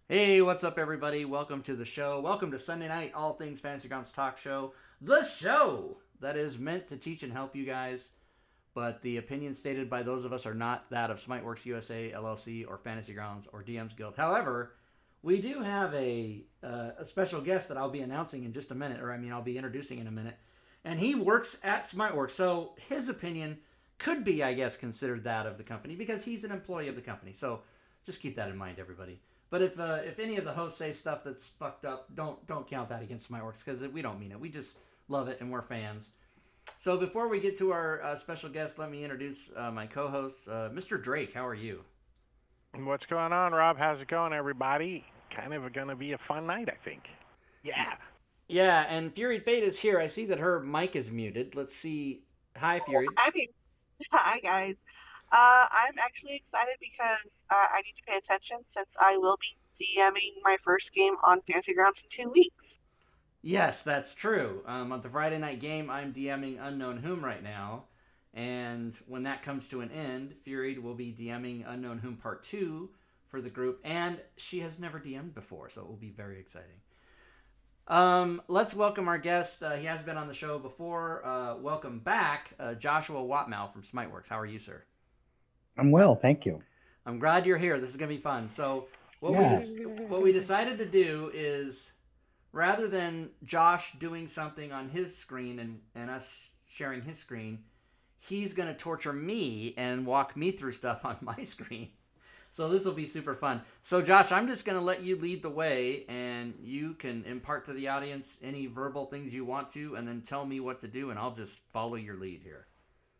Hey, what's up, everybody? Welcome to the show. Welcome to Sunday Night All Things Fantasy Grounds Talk Show, the show that is meant to teach and help you guys. But the opinions stated by those of us are not that of SmiteWorks USA, LLC, or Fantasy Grounds, or DM's Guild. However, we do have a special guest that I'll be announcing in just a minute, I'll be introducing in a minute. And he works at SmiteWorks, so his opinion could be, I guess, considered that of the company because he's an employee of the company. So just keep that in mind, everybody. But if any of the hosts say stuff that's fucked up, don't count that against SmiteWorks because we don't mean it. We just love it and we're fans. So before we get to our special guest, let me introduce my co-host, Mr. Drake. How are you? What's going on, Rob? How's it going, everybody? Kind of going to be a fun night, I think. Yeah. Yeah, and Fury Fate is here. I see that her mic is muted. Let's see. Hi, Fury. I mean, hi guys. I'm actually excited because I need to pay attention since I will be DMing my first game on Fantasy Grounds in 2 weeks. Yes, that's true. On the Friday night game, I'm DMing Unknown Whom right now. And when that comes to an end, Fury will be DMing Unknown Whom Part 2 for the group. And she has never DM'd before, so it will be very exciting. Let's welcome our guest. He has been on the show before. Welcome back, Joshua Watmough from SmiteWorks. How are you, sir? I'm well, thank you. I'm glad you're here. This is going to be fun. So Yeah. what we decided to do is, rather than Josh doing something on his screen and us sharing his screen, he's going to torture me and walk me through stuff on my screen. So this will be super fun. So Josh, I'm just going to let you lead the way, and you can impart to the audience any verbal things you want to, and then tell me what to do, and I'll just follow your lead here.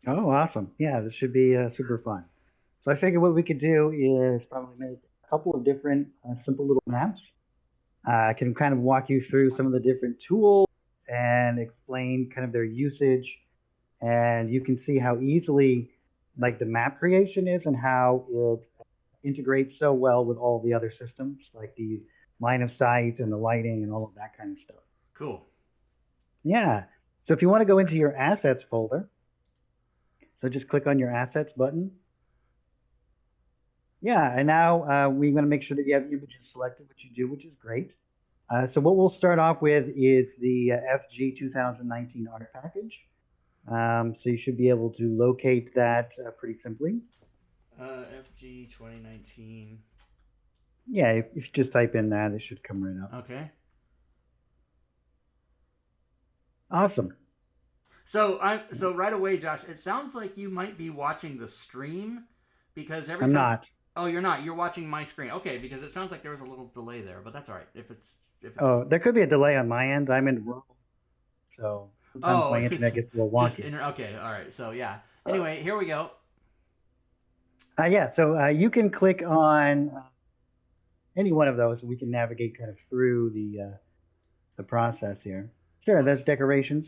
Oh, awesome. Yeah, this should be super fun. So I figured what we could do is probably make a couple of different simple little maps. I can kind of walk you through some of the different tools and explain kind of their usage, and you can see how easily like the map creation is and how it integrates so well with all the other systems, like the line of sight and the lighting and all of that kind of stuff. Cool. Yeah. So if you want to go into your assets folder, so just click on your assets button. Yeah, and now we're going to make sure that you have images selected, which you do, which is great. So what we'll start off with is the FG 2019 Audit Package. So you should be able to locate that pretty simply. FG 2019. Yeah, if you just type in that, it should come right up. Okay. Awesome. So right away, Josh, it sounds like you might be watching the stream because every I'm time. not. Oh, you're not. You're watching my screen. Okay, because it sounds like there was a little delay there, but that's all right. If it's. Oh, there could be a delay on my end. I'm in Rome, so sometimes my internet gets a little wonky. Okay, all right. So yeah. Anyway, here we go. Yeah, so you can click on any one of those, and we can navigate kind of through the process here. Sure, there's decorations.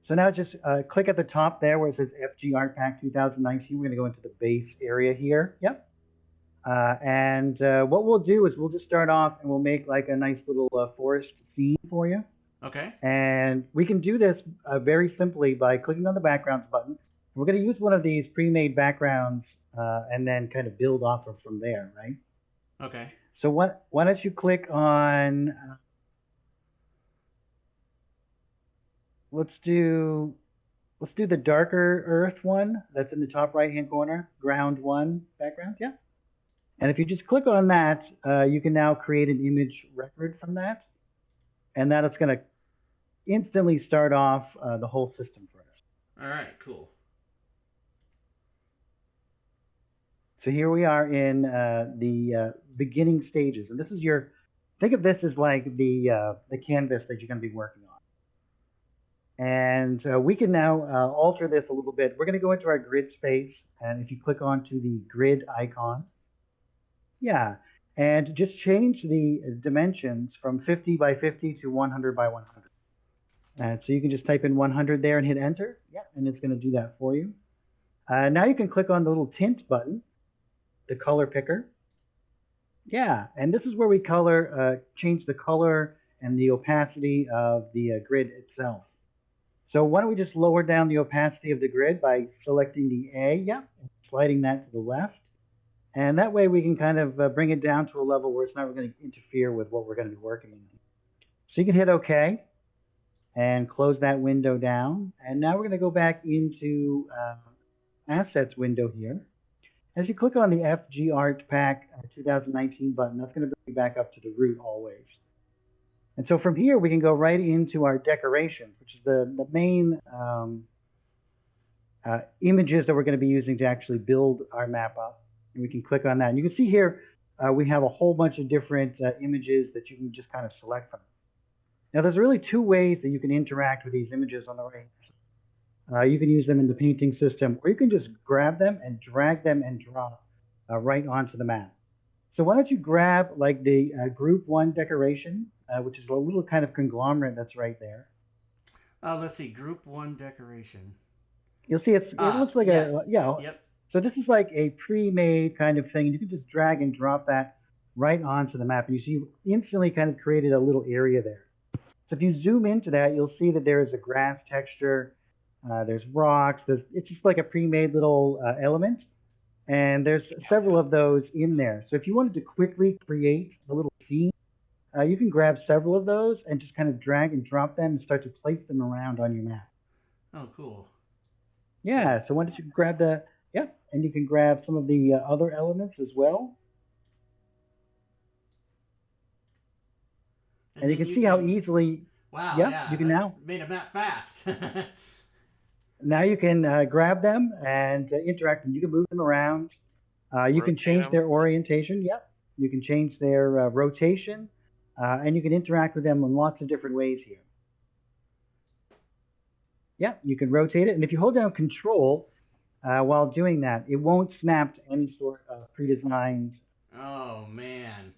So now just click at the top there where it says FG Art Pack 2019. We're going to go into the base area here. Yep. And what we'll do is we'll just start off and we'll make like a nice little forest scene for you. Okay. And we can do this very simply by clicking on the backgrounds button. We're going to use one of these pre-made backgrounds and then kind of build off of from there, right? Okay. So why don't you click on, let's do the darker earth one that's in the top right-hand corner, ground one background, yeah. And if you just click on that, you can now create an image record from that. And that is going to instantly start off the whole system for us. All right, cool. So here we are in the beginning stages. And this is think of this as like the canvas that you're going to be working on. And we can now alter this a little bit. We're going to go into our grid space. And if you click onto the grid icon, yeah, and just change the dimensions from 50 by 50 to 100 by 100. And so you can just type in 100 there and hit enter. Yeah, and it's going to do that for you. Now you can click on the little tint button, the color picker. Yeah, and this is where we change the color and the opacity of the grid itself. So why don't we just lower down the opacity of the grid by selecting the A, yeah, and sliding that to the left. And that way we can kind of bring it down to a level where it's not going to interfere with what we're going to be working in. So you can hit OK and close that window down. And now we're going to go back into Assets window here. As you click on the FG Art Pack 2019 button, that's going to bring you back up to the root always. And so from here, we can go right into our decorations, which is the main images that we're going to be using to actually build our map up. And we can click on that. And you can see here, we have a whole bunch of different images that you can just kind of select from. Now, there's really two ways that you can interact with these images on the right. You can use them in the painting system, or you can just grab them and drag them and drop right onto the map. So why don't you grab like the Group 1 decoration, which is a little kind of conglomerate that's right there. Let's see, Group 1 decoration. You'll see it looks like Yep. So this is like a pre-made kind of thing. You can just drag and drop that right onto the map. And you see you instantly kind of created a little area there. So if you zoom into that, you'll see that there is a grass texture. There's rocks. It's just like a pre-made little element. And there's several of those in there. So if you wanted to quickly create a little scene, you can grab several of those and just kind of drag and drop them and start to place them around on your map. Oh, cool. Yeah, so why don't you grab and you can grab some of the other elements as well. And you can see how easily... Wow, yeah, you can now... made a map fast. Now you can grab them and interact them. You can move them around. You can change their orientation. Yep. You can change their rotation. And you can interact with them in lots of different ways here. Yeah, you can rotate it. And if you hold down Control while doing that, it won't snap to any sort of pre-designed. Oh, man.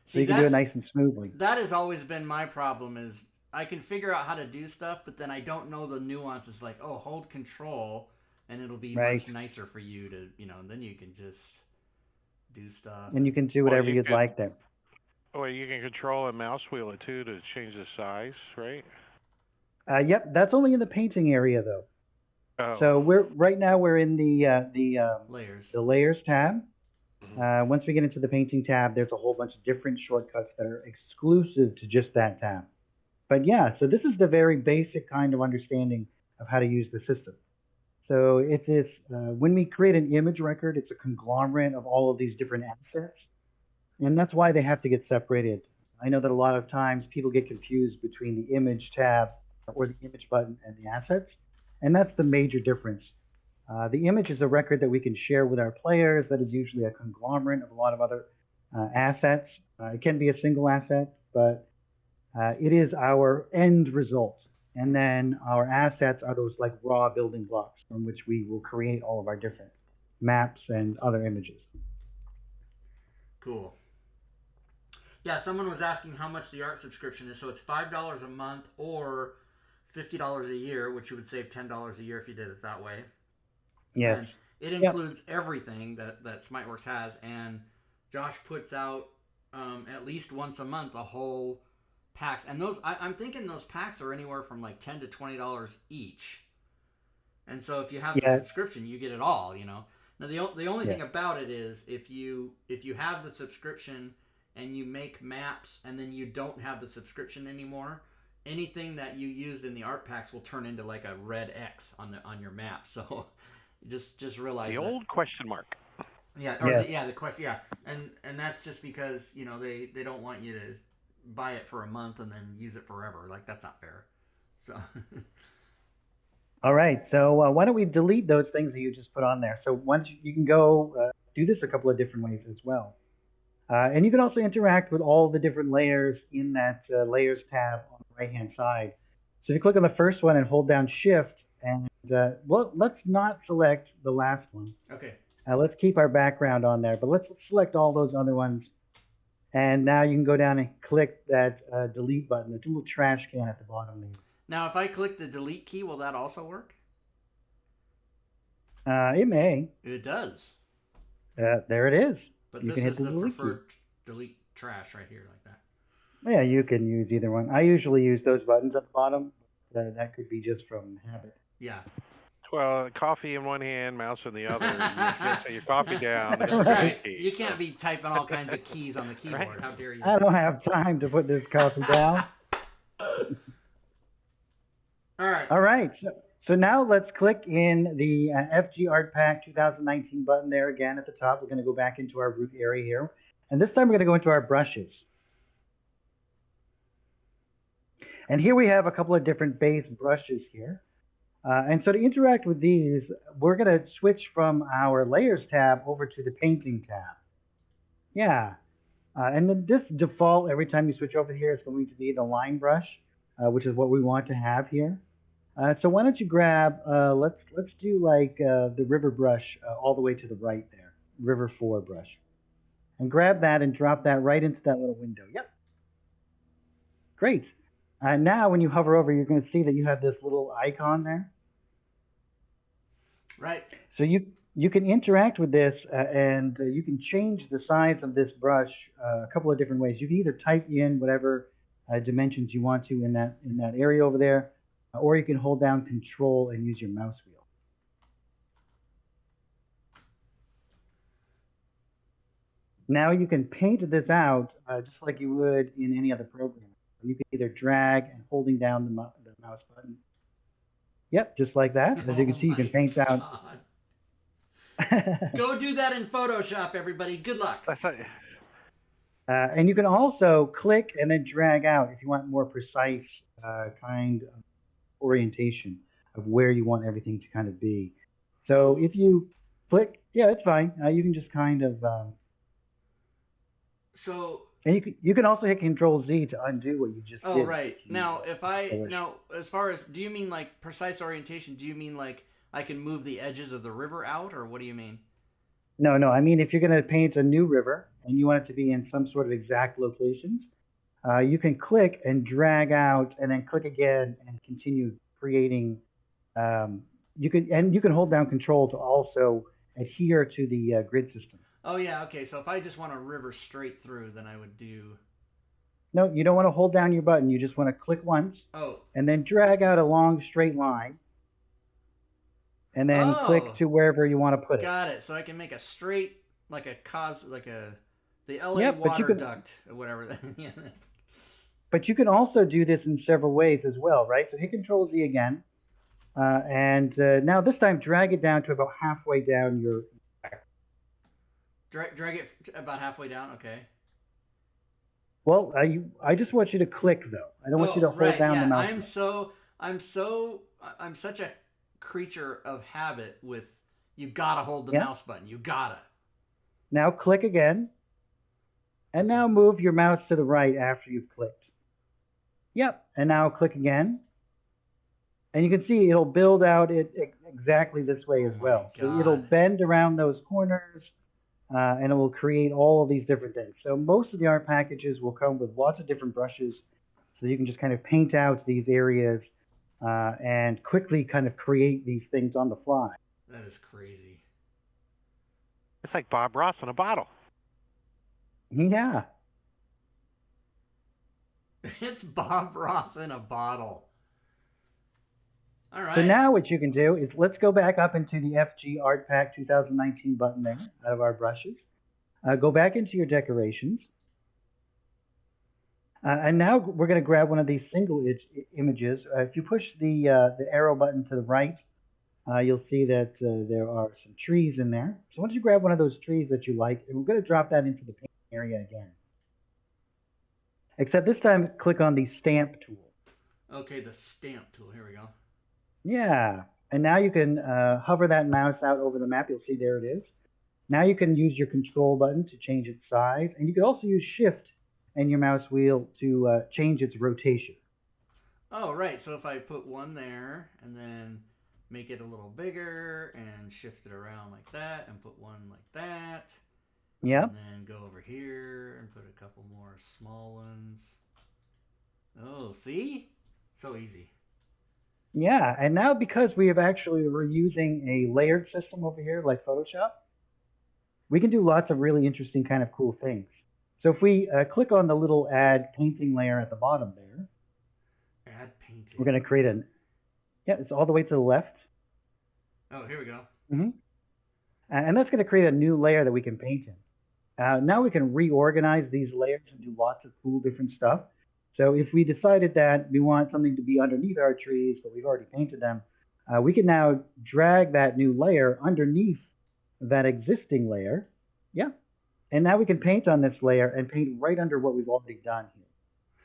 So you can do it nice and smoothly. That has always been my problem is I can figure out how to do stuff, but then I don't know the nuances like, oh, hold Control and it'll be much nicer for you to, then you can just do stuff. And you can do whatever you'd like there. Oh, you can control and mouse wheel it too to change the size, right? Yep, that's only in the painting area though. Oh. So right now we're in the layers. The layers tab. Once we get into the painting tab, there's a whole bunch of different shortcuts that are exclusive to just that tab. But yeah, so this is the very basic kind of understanding of how to use the system. So it is when we create an image record, it's a conglomerate of all of these different assets, and that's why they have to get separated. I know that a lot of times people get confused between the image tab or the image button and the assets, and that's the major difference. The image is a record that we can share with our players that is usually a conglomerate of a lot of other assets. It can be a single asset, but it is our end result. And then our assets are those like raw building blocks from which we will create all of our different maps and other images. Cool. Yeah, someone was asking how much the art subscription is. So it's $5 a month or $50 a year, which you would save $10 a year if you did it that way. Yes. And it includes everything that SmiteWorks has. And Josh puts out at least once a month a whole packs. And those I'm thinking those packs are anywhere from like $10 to $20 each. And so if you have the subscription, you get it all, Now the only thing about it is if you have the subscription and you make maps and then you don't have the subscription anymore, anything that you used in the art packs will turn into like a red X on your map. So just realize the old question mark. Yeah, or the question, and that's just because they don't want you to buy it for a month and then use it forever. Like that's not fair. So. All right, so why don't we delete those things that you just put on there? So once you can go do this a couple of different ways as well. And you can also interact with all the different layers in that Layers tab on the right-hand side. So if you click on the first one and hold down Shift, and let's not select the last one. Okay. Let's keep our background on there, but let's select all those other ones. And now you can go down and click that delete button. There's a little trash can at the bottom there. Now, if I click the delete key, will that also work? It may. It does. There it is. But you this is the delete preferred delete trash right here, like that. Yeah, you can use either one. I usually use those buttons at the bottom. That could be just from habit. Yeah. Well, coffee in one hand, mouse in the other. You gotta set your coffee down. That's and right. key, You can't so. be typing all kinds of keys on the keyboard. Right. How dare you? I don't have time to put this coffee down. All right. All right. So now let's click in the FG Art Pack 2019 button there again at the top. We're going to go back into our root area here. And this time we're going to go into our brushes. And here we have a couple of different base brushes here. And so to interact with these, we're going to switch from our Layers tab over to the Painting tab. Yeah. And then this default, every time you switch over here, is going to be the line brush, which is what we want to have here. So why don't you grab, let's do like the river brush all the way to the right there, River 4 brush. And grab that and drop that right into that little window. Yep. Great. Now when you hover over, you're going to see that you have this little icon there. Right. So you can interact with this and you can change the size of this brush a couple of different ways. You can either type in whatever dimensions you want to in that area over there, or you can hold down Control and use your mouse wheel. Now you can paint this out just like you would in any other program. You can either drag and holding down the mouse button. Yep, just like that. As you can see, you can paint out. Go do that in Photoshop, everybody. Good luck. And you can also click and then drag out if you want more precise kind of orientation of where you want everything to kind of be. So if you click, yeah, it's fine. You can just kind of. And you can also hit Control Z to undo what you just did. Oh, right. Now, as far as, do you mean like precise orientation? Do you mean like I can move the edges of the river out, or what do you mean? No. I mean, if you're going to paint a new river and you want it to be in some sort of exact locations, you can click and drag out, and then click again and continue creating. You can hold down Control to also adhere to the grid system. Oh yeah, okay. So if I just want a river straight through, then I would do. No, you don't want to hold down your button. You just want to click once. Oh. And then drag out a long straight line. And then click to wherever you want to put it. Got it. So I can make a straight, like the LA water duct or whatever. Yeah. But you can also do this in several ways as well, right? So hit Control Z again. And now this time drag it down to about halfway down your... Drag it about halfway down, okay. Well, I just want you to click though. I don't want you to hold down the mouse. I'm such a creature of habit with you gotta hold the mouse button. You gotta. Now click again. And now move your mouse to the right after you've clicked. Yep. And now click again. And you can see it'll build out it exactly this way as well. So it'll bend around those corners. And it will create all of these different things. So most of the art packages will come with lots of different brushes, so you can just kind of paint out these areas and quickly kind of create these things on the fly. That is crazy. It's like Bob Ross in a bottle. Yeah. It's Bob Ross in a bottle. All right. So now what you can do is let's go back up into the FG Art Pack 2019 button there out of our brushes. Go back into your decorations. And now we're going to grab one of these single images. If you push the arrow button to the right, you'll see that there are some trees in there. So once you grab one of those trees that you like, and we're going to drop that into the paint area again. Except this time, click on the Stamp tool. Okay, the Stamp tool. Here we go. Yeah, and now you can hover that mouse out over the map. You'll see there it is. Now you can use your Control button to change its size, and you can also use Shift and your mouse wheel to change its rotation. Oh, right. So if I put one there and then make it a little bigger and shift it around like that and put one like that. Yep. And then go over here and put a couple more small ones. Oh, see? So easy. Yeah, and now because we're using a layered system over here like Photoshop, we can do lots of really interesting kind of cool things. So if we click on the little Add Painting layer at the bottom there, Add Painting. we're going to create it's all the way to the left. Oh, here we go. Hmm. And that's going to create a new layer that we can paint in. Now we can reorganize these layers and do lots of cool different stuff. So if we decided that we want something to be underneath our trees, but we've already painted them, we can now drag that new layer underneath that existing layer. Yeah. And now we can paint on this layer and paint right under what we've already done here.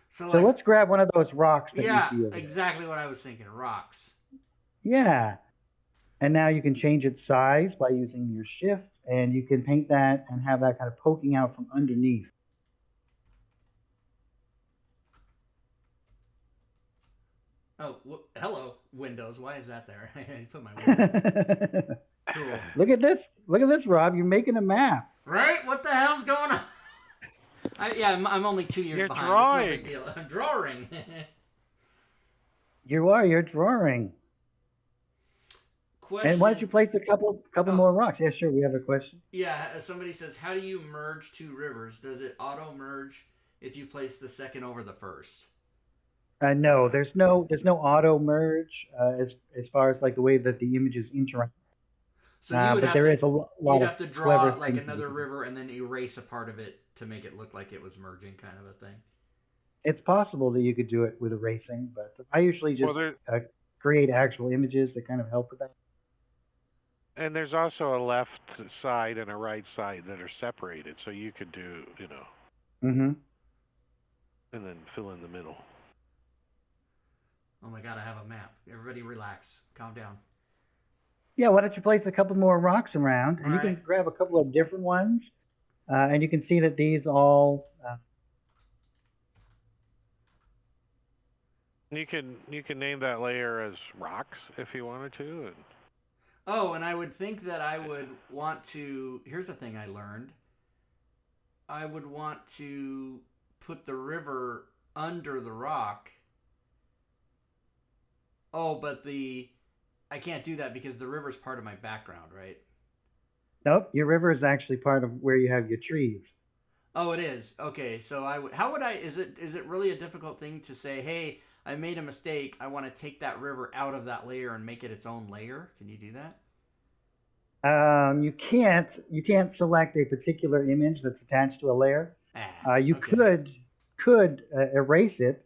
So, So like, let's grab one of those rocks that yeah, you see over exactly what I was thinking. Rocks. there. Yeah. And now you can change its size by using your shift, and you can paint that and have that kind of poking out from underneath. Oh, hello, Windows. Why is that there? I put my window. Cool. Look at this. Look at this, Rob. You're making a map. Right? What the hell's going on? I'm only 2 years You're behind. drawing. It's no big deal. I'm drawing. You're drawing. Question. And why don't you place a couple more rocks? Yeah, sure. We have a question. Yeah, somebody says, how do you merge two rivers? Does it auto merge if you place the second over the first? No, there's no auto merge as far as like the way that the images interact. So you would but have there to, is a lot you'd of have to clever draw like things another you can do. river and then erase a part of it to make it look like it was merging, kind of a thing. It's possible that you could do it with erasing, but I usually just create actual images that kind of help with that. And there's also a left side and a right side that are separated, so you could do, Mm-hmm. and then fill in the middle. Oh my god, I have a map. Everybody relax. Calm down. Yeah, why don't you place a couple more rocks around, and you Alright. can grab a couple of different ones, and you can see that these all. You can name that layer as rocks if you wanted to. And Oh, and I would think that I would want to... Here's the thing I learned. I would want to put the river under the rock. Oh, but I can't do that because the river's part of my background, right? Nope, your river is actually part of where you have your trees. Oh, it is. Okay, so how would I... Is it really a difficult thing to say, hey, I made a mistake. I want to take that river out of that layer and make it its own layer. Can you do that? You can't select a particular image that's attached to a layer. You okay. could erase it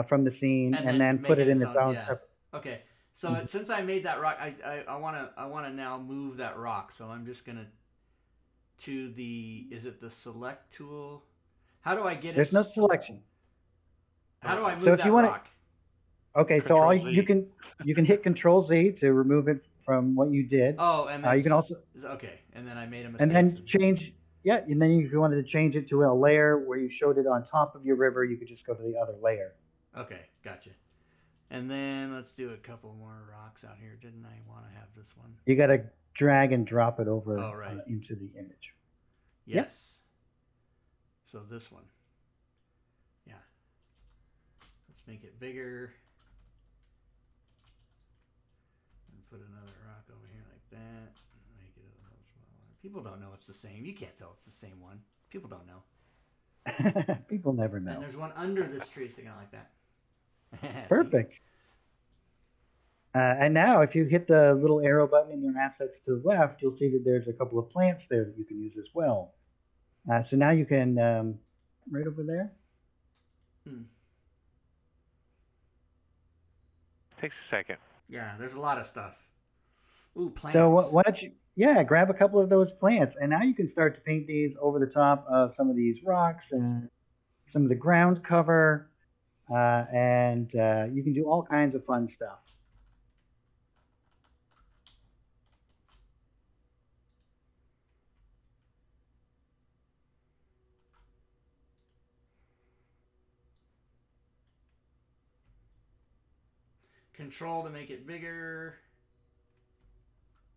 from the scene and then make put it in its own yeah. separate. Okay. So since I made that rock, I wanna now move that rock. So I'm just gonna is it the select tool? How do I get it? There's no selection. How do I move So if that you want rock? Okay, so you can hit Control Z to remove it from what you did. Oh, and then you can also okay, and then I made a mistake. and then change. Yeah, and then if you wanted to change it to a layer where you showed it on top of your river, you could just go to the other layer. Okay, gotcha. And then let's do a couple more rocks out here. Didn't I want to have this one? You got to drag and drop it over right. into the image. Yes. Yep. So this one. Yeah. Let's make it bigger. And put another rock over here like that. Make it a little smaller. People don't know it's the same. You can't tell it's the same one. People don't know. People never know. And there's one under this tree sticking out like that. Perfect. And now if you hit the little arrow button in your assets to the left, you'll see that there's a couple of plants there that you can use as well. So now you can, right over there. Takes a second. Yeah, there's a lot of stuff. Ooh, plants. So why don't you, grab a couple of those plants. And now you can start to paint these over the top of some of these rocks and some of the ground cover. And you can do all kinds of fun stuff. Control to make it bigger.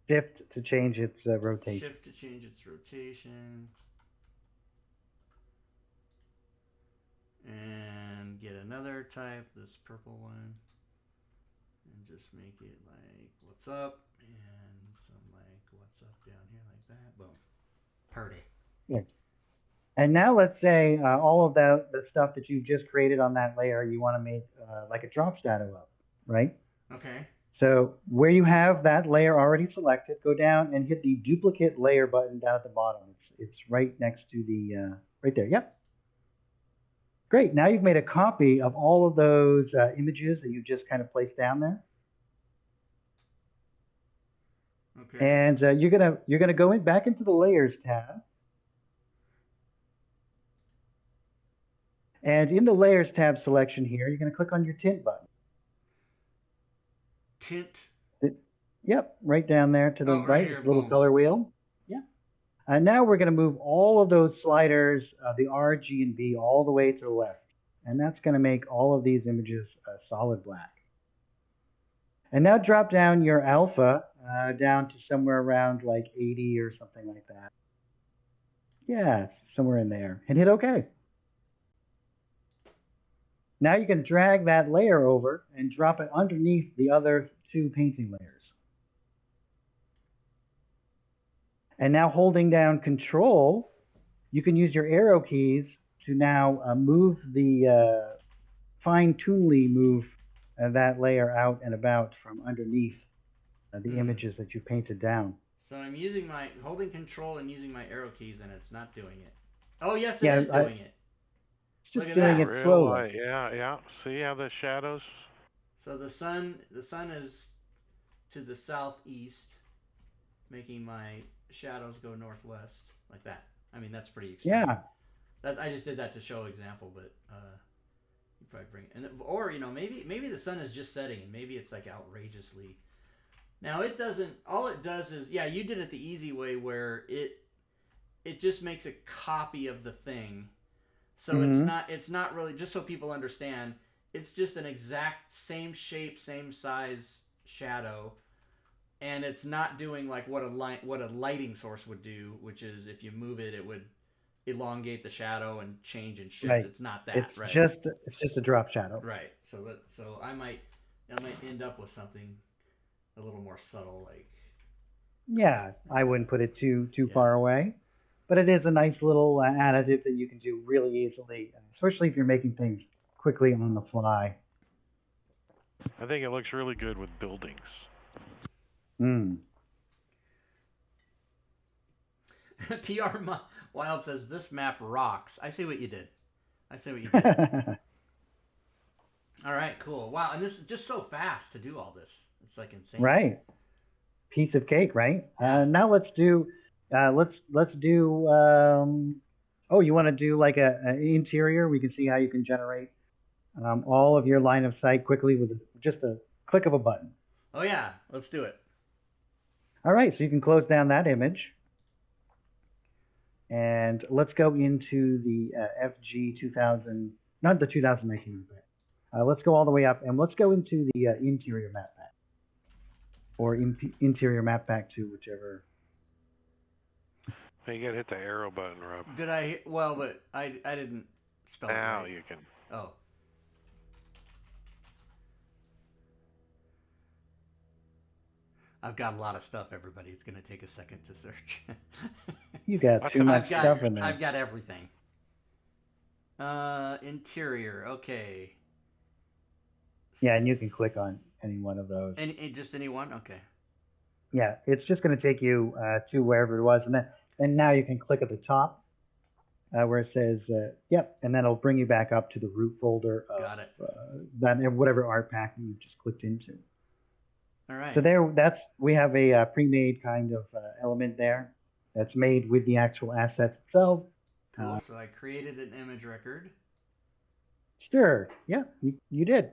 Shift to change its rotation. Shift to change its rotation. And get another type, this purple one. And just make it like, what's up? And some like, what's up down here like that. Boom. Purdy. Yeah. And now let's say all of the stuff that you've just created on that layer, you want to make like a drop shadow of, right? Okay. So where you have that layer already selected, go down and hit the duplicate layer button down at the bottom. It's right next to the, right there. Yep. Great. Now you've made a copy of all of those images that you just kind of placed down there. Okay. And you're gonna go back into the Layers tab. And in the Layers tab selection here, you're going to click on your Tint button. Tint. Yep, right down there to the right, here, little boom. color wheel. Yeah. And now we're going to move all of those sliders, the R, G, and B, all the way to the left. And that's going to make all of these images solid black. And now drop down your alpha down to somewhere around like 80 or something like that. Yeah, somewhere in there. And hit OK. Now you can drag that layer over and drop it underneath the other two painting layers. And now holding down Control, you can use your arrow keys to now move the fine-tunely move that layer out and about from underneath the images that you painted down. So I'm holding Control and using my arrow keys, and it's not doing it. Oh yes, it is doing it. Just Look at doing that. it slowly. Yeah. See how the shadows? So the sun is to the southeast, making my shadows go northwest, like that. I mean, that's pretty extreme. Yeah. I just did that to show example, but you probably bring it. Or maybe the sun is just setting, and maybe it's like outrageously. Now it doesn't. All it does is, yeah, you did it the easy way, where it just makes a copy of the thing. So it's not really, just so people understand, it's just an exact same shape, same size shadow, and it's not doing like what a lighting source would do, which is if you move it, it would elongate the shadow and change and shift. Right. It's not that, It's right? just a drop shadow. Right. So I might end up with something a little more subtle, like. Yeah, I wouldn't put it too far away. But it is a nice little additive that you can do really easily, especially if you're making things quickly on the fly. I think it looks really good with buildings. PR Wild says, this map rocks. I see what you did. All right, cool. Wow, and this is just so fast to do all this. It's like insane. Right. Piece of cake, right? Now let's do... let's do. You want to do like an interior? We can see how you can generate all of your line of sight quickly with just a click of a button. Oh yeah, let's do it. All right, so you can close down that image, and let's go into the FG 2000, not the 2019, but let's go all the way up, and let's go into the interior map pack, or interior map pack 2, whichever. You gotta hit the arrow button, Rob. Did I? Well, but I didn't spell it right. Now you can. Oh. I've got a lot of stuff, everybody. It's going to take a second to search. You got too much stuff in there. I've got everything. Interior, okay. Yeah, and you can click on any one of those. Just any one? Okay. Yeah, it's just going to take you to wherever it was, and now you can click at the top where it says, yep, and then it'll bring you back up to the root folder of got it. That whatever art pack you just clicked into. All right. So we have a pre-made kind of element there that's made with the actual assets itself. Cool. So I created an image record. Sure. Yeah, you did.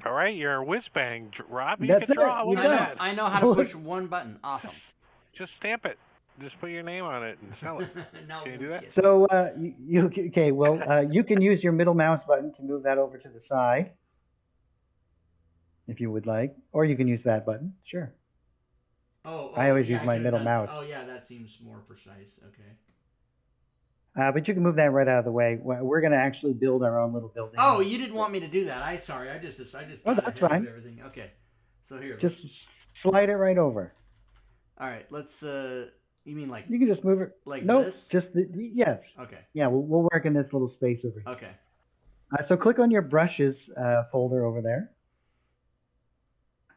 All right, you're a whiz bang, Rob. You That's can draw. it. Look at that. I know how to push one button. Awesome. Just stamp it. Just put your name on it and sell it. No, can you do that? So you can use your middle mouse button to move that over to the side, if you would like, or you can use that button. Sure. I always use my middle mouse. Oh yeah, that seems more precise. Okay. But you can move that right out of the way. We're going to actually build our own little building. Oh, you didn't want me to do that. I just Oh, that's fine. Everything. Okay. So here. Just slide it right over. All right. Let's. You mean like? You can just move it. Like nope, this? Just yes. Okay. Yeah, we'll work in this little space over here. Okay. So click on your brushes folder over there.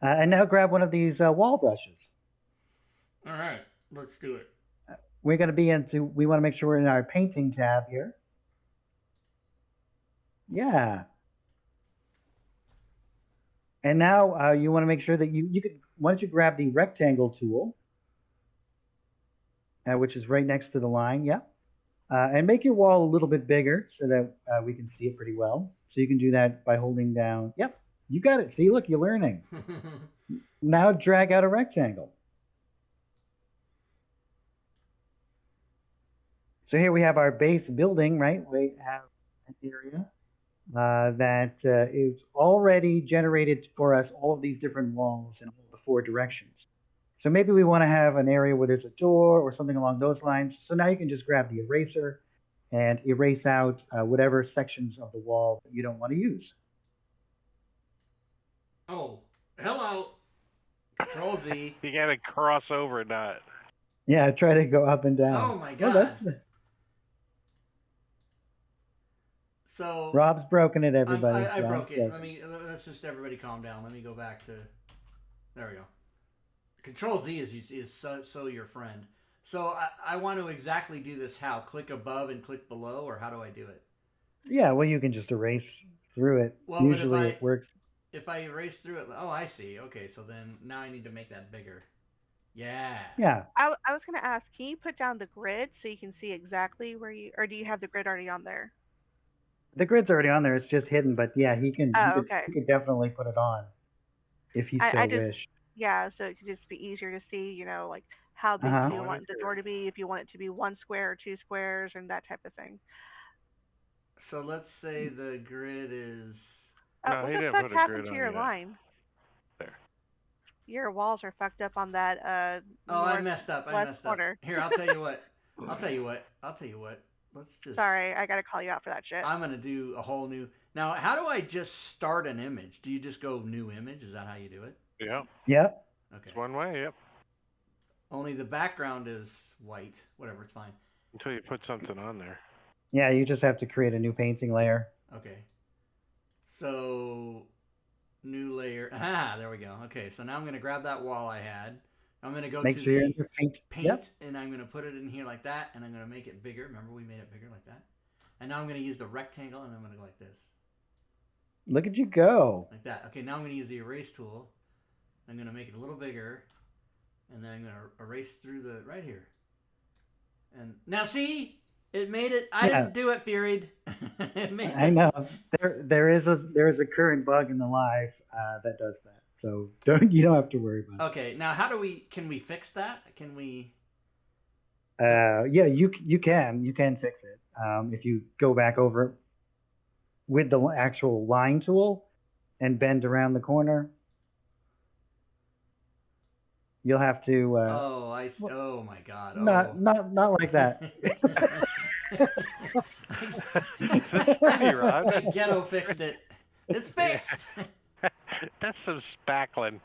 And now grab one of these wall brushes. All right, let's do it. We're going to be we want to make sure we're in our painting tab here. Yeah. And now you want to make sure that you could, why don't you grab the rectangle tool, which is right next to the line. Yeah. And make your wall a little bit bigger so that we can see it pretty well. So you can do that by holding down. Yep. You got it. See, look, you're learning. Now drag out a rectangle. So here we have our base building, right? We have an area that is already generated for us all of these different walls in all the 4 directions. So maybe we want to have an area where there's a door or something along those lines. So now you can just grab the eraser and erase out whatever sections of the wall that you don't want to use. Oh, hello. Control Z. You gotta cross over, not. Yeah, try to go up and down. Oh my god. So Rob's broken it, everybody. I broke it. Let's just everybody calm down. Let me go back to. There we go. Control Z is so your friend. So I want to exactly do this. How? Click above and click below, or how do I do it? Yeah, well, you can just erase through it. Well, usually it works. If I erase through it, oh, I see. Okay, so then now I need to make that bigger. Yeah. Yeah. I was going to ask, can you put down the grid so you can see exactly where you, or do you have the grid already on there? The grid's already on there. It's just hidden, but yeah, he could definitely put it on if he so wish. Yeah, so it could just be easier to see, you know, like how big do you want the door to be, if you want it to be 1 square or 2 squares, and that type of thing. So let's say the grid is. No, what he the didn't fuck put a happened grid to your on yet. line? There. Your walls are fucked up on that. I messed up. Corner. Here, I'll tell you what. Let's just. Sorry, I gotta call you out for that shit. I'm gonna do a whole new. Now, how do I just start an image? Do you just go new image? Is that how you do it? Yeah. Yep. Okay. It's one way. Yep. Only the background is white. Whatever, it's fine. Until you put something on there. Yeah, you just have to create a new painting layer. Okay. So, new layer. Ah, there we go. Okay, so now I'm going to grab that wall I had. I'm going to go to the paint and I'm going to put it in here like that, and I'm going to make it bigger. Remember, we made it bigger like that. And now I'm going to use the rectangle, and I'm going to go like this. Look at you go. Like that. Okay, now I'm going to use the erase tool. I'm going to make it a little bigger, and then I'm going to erase through the right here. And now see? It made it. I didn't do it, Furied. I know. There is a current bug in the live that does that. So you don't have to worry about it. Okay. Now, can we fix that? Can we? Yeah, you can fix it. If you go back over it with the actual line tool and bend around the corner, you'll have to. Oh my God! Not like that. Ghetto fixed it. It's fixed. That's some spackling.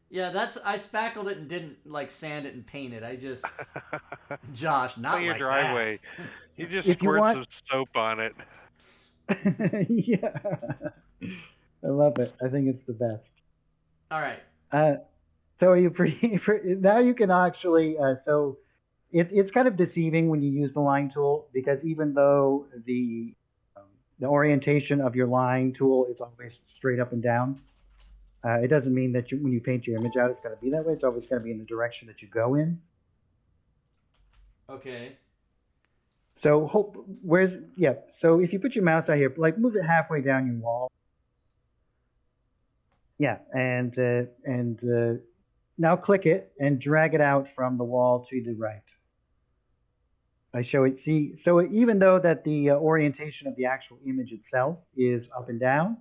Yeah, I spackled it and didn't like sand it and paint it. I just, Josh, not your like driveway. That. You just squirt some soap on it. Yeah, I love it. I think it's the best. All right. So are you pretty? Now you can actually. So it's kind of deceiving when you use the line tool, because even though the orientation of your line tool is always straight up and down, it doesn't mean that when you paint your image out, it's going to be that way. It's always going to be in the direction that you go in. Okay. So So if you put your mouse out here, like move it halfway down your wall. Yeah, and now click it and drag it out from the wall to the right. I show it. See, so even though that the orientation of the actual image itself is up and down,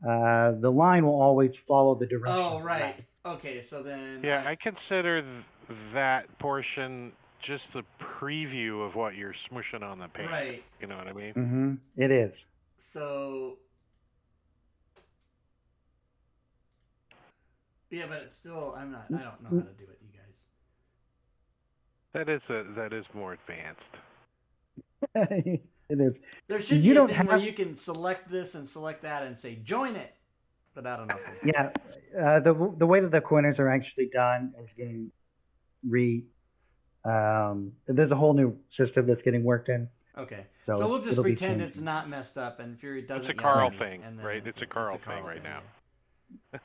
the line will always follow the direction. Oh, right. Okay, so then. Yeah, I consider that portion just the preview of what you're smushing on the paint. Right. You know what I mean? Mm-hmm. It is. So. Yeah, but it's still. I don't know how to do it, you guys. That is more advanced. It is. There should You be a don't thing where have. you can select this and select that and say join it, but I don't know. Yeah, the way that the corners are actually done is getting there's a whole new system that's getting worked in. Okay, So so we'll just it'll be pretend it's changing. not messed up, and Fury doesn't. It's a yell Carl at me, thing, and then right? It's a Carl thing right now. Yeah.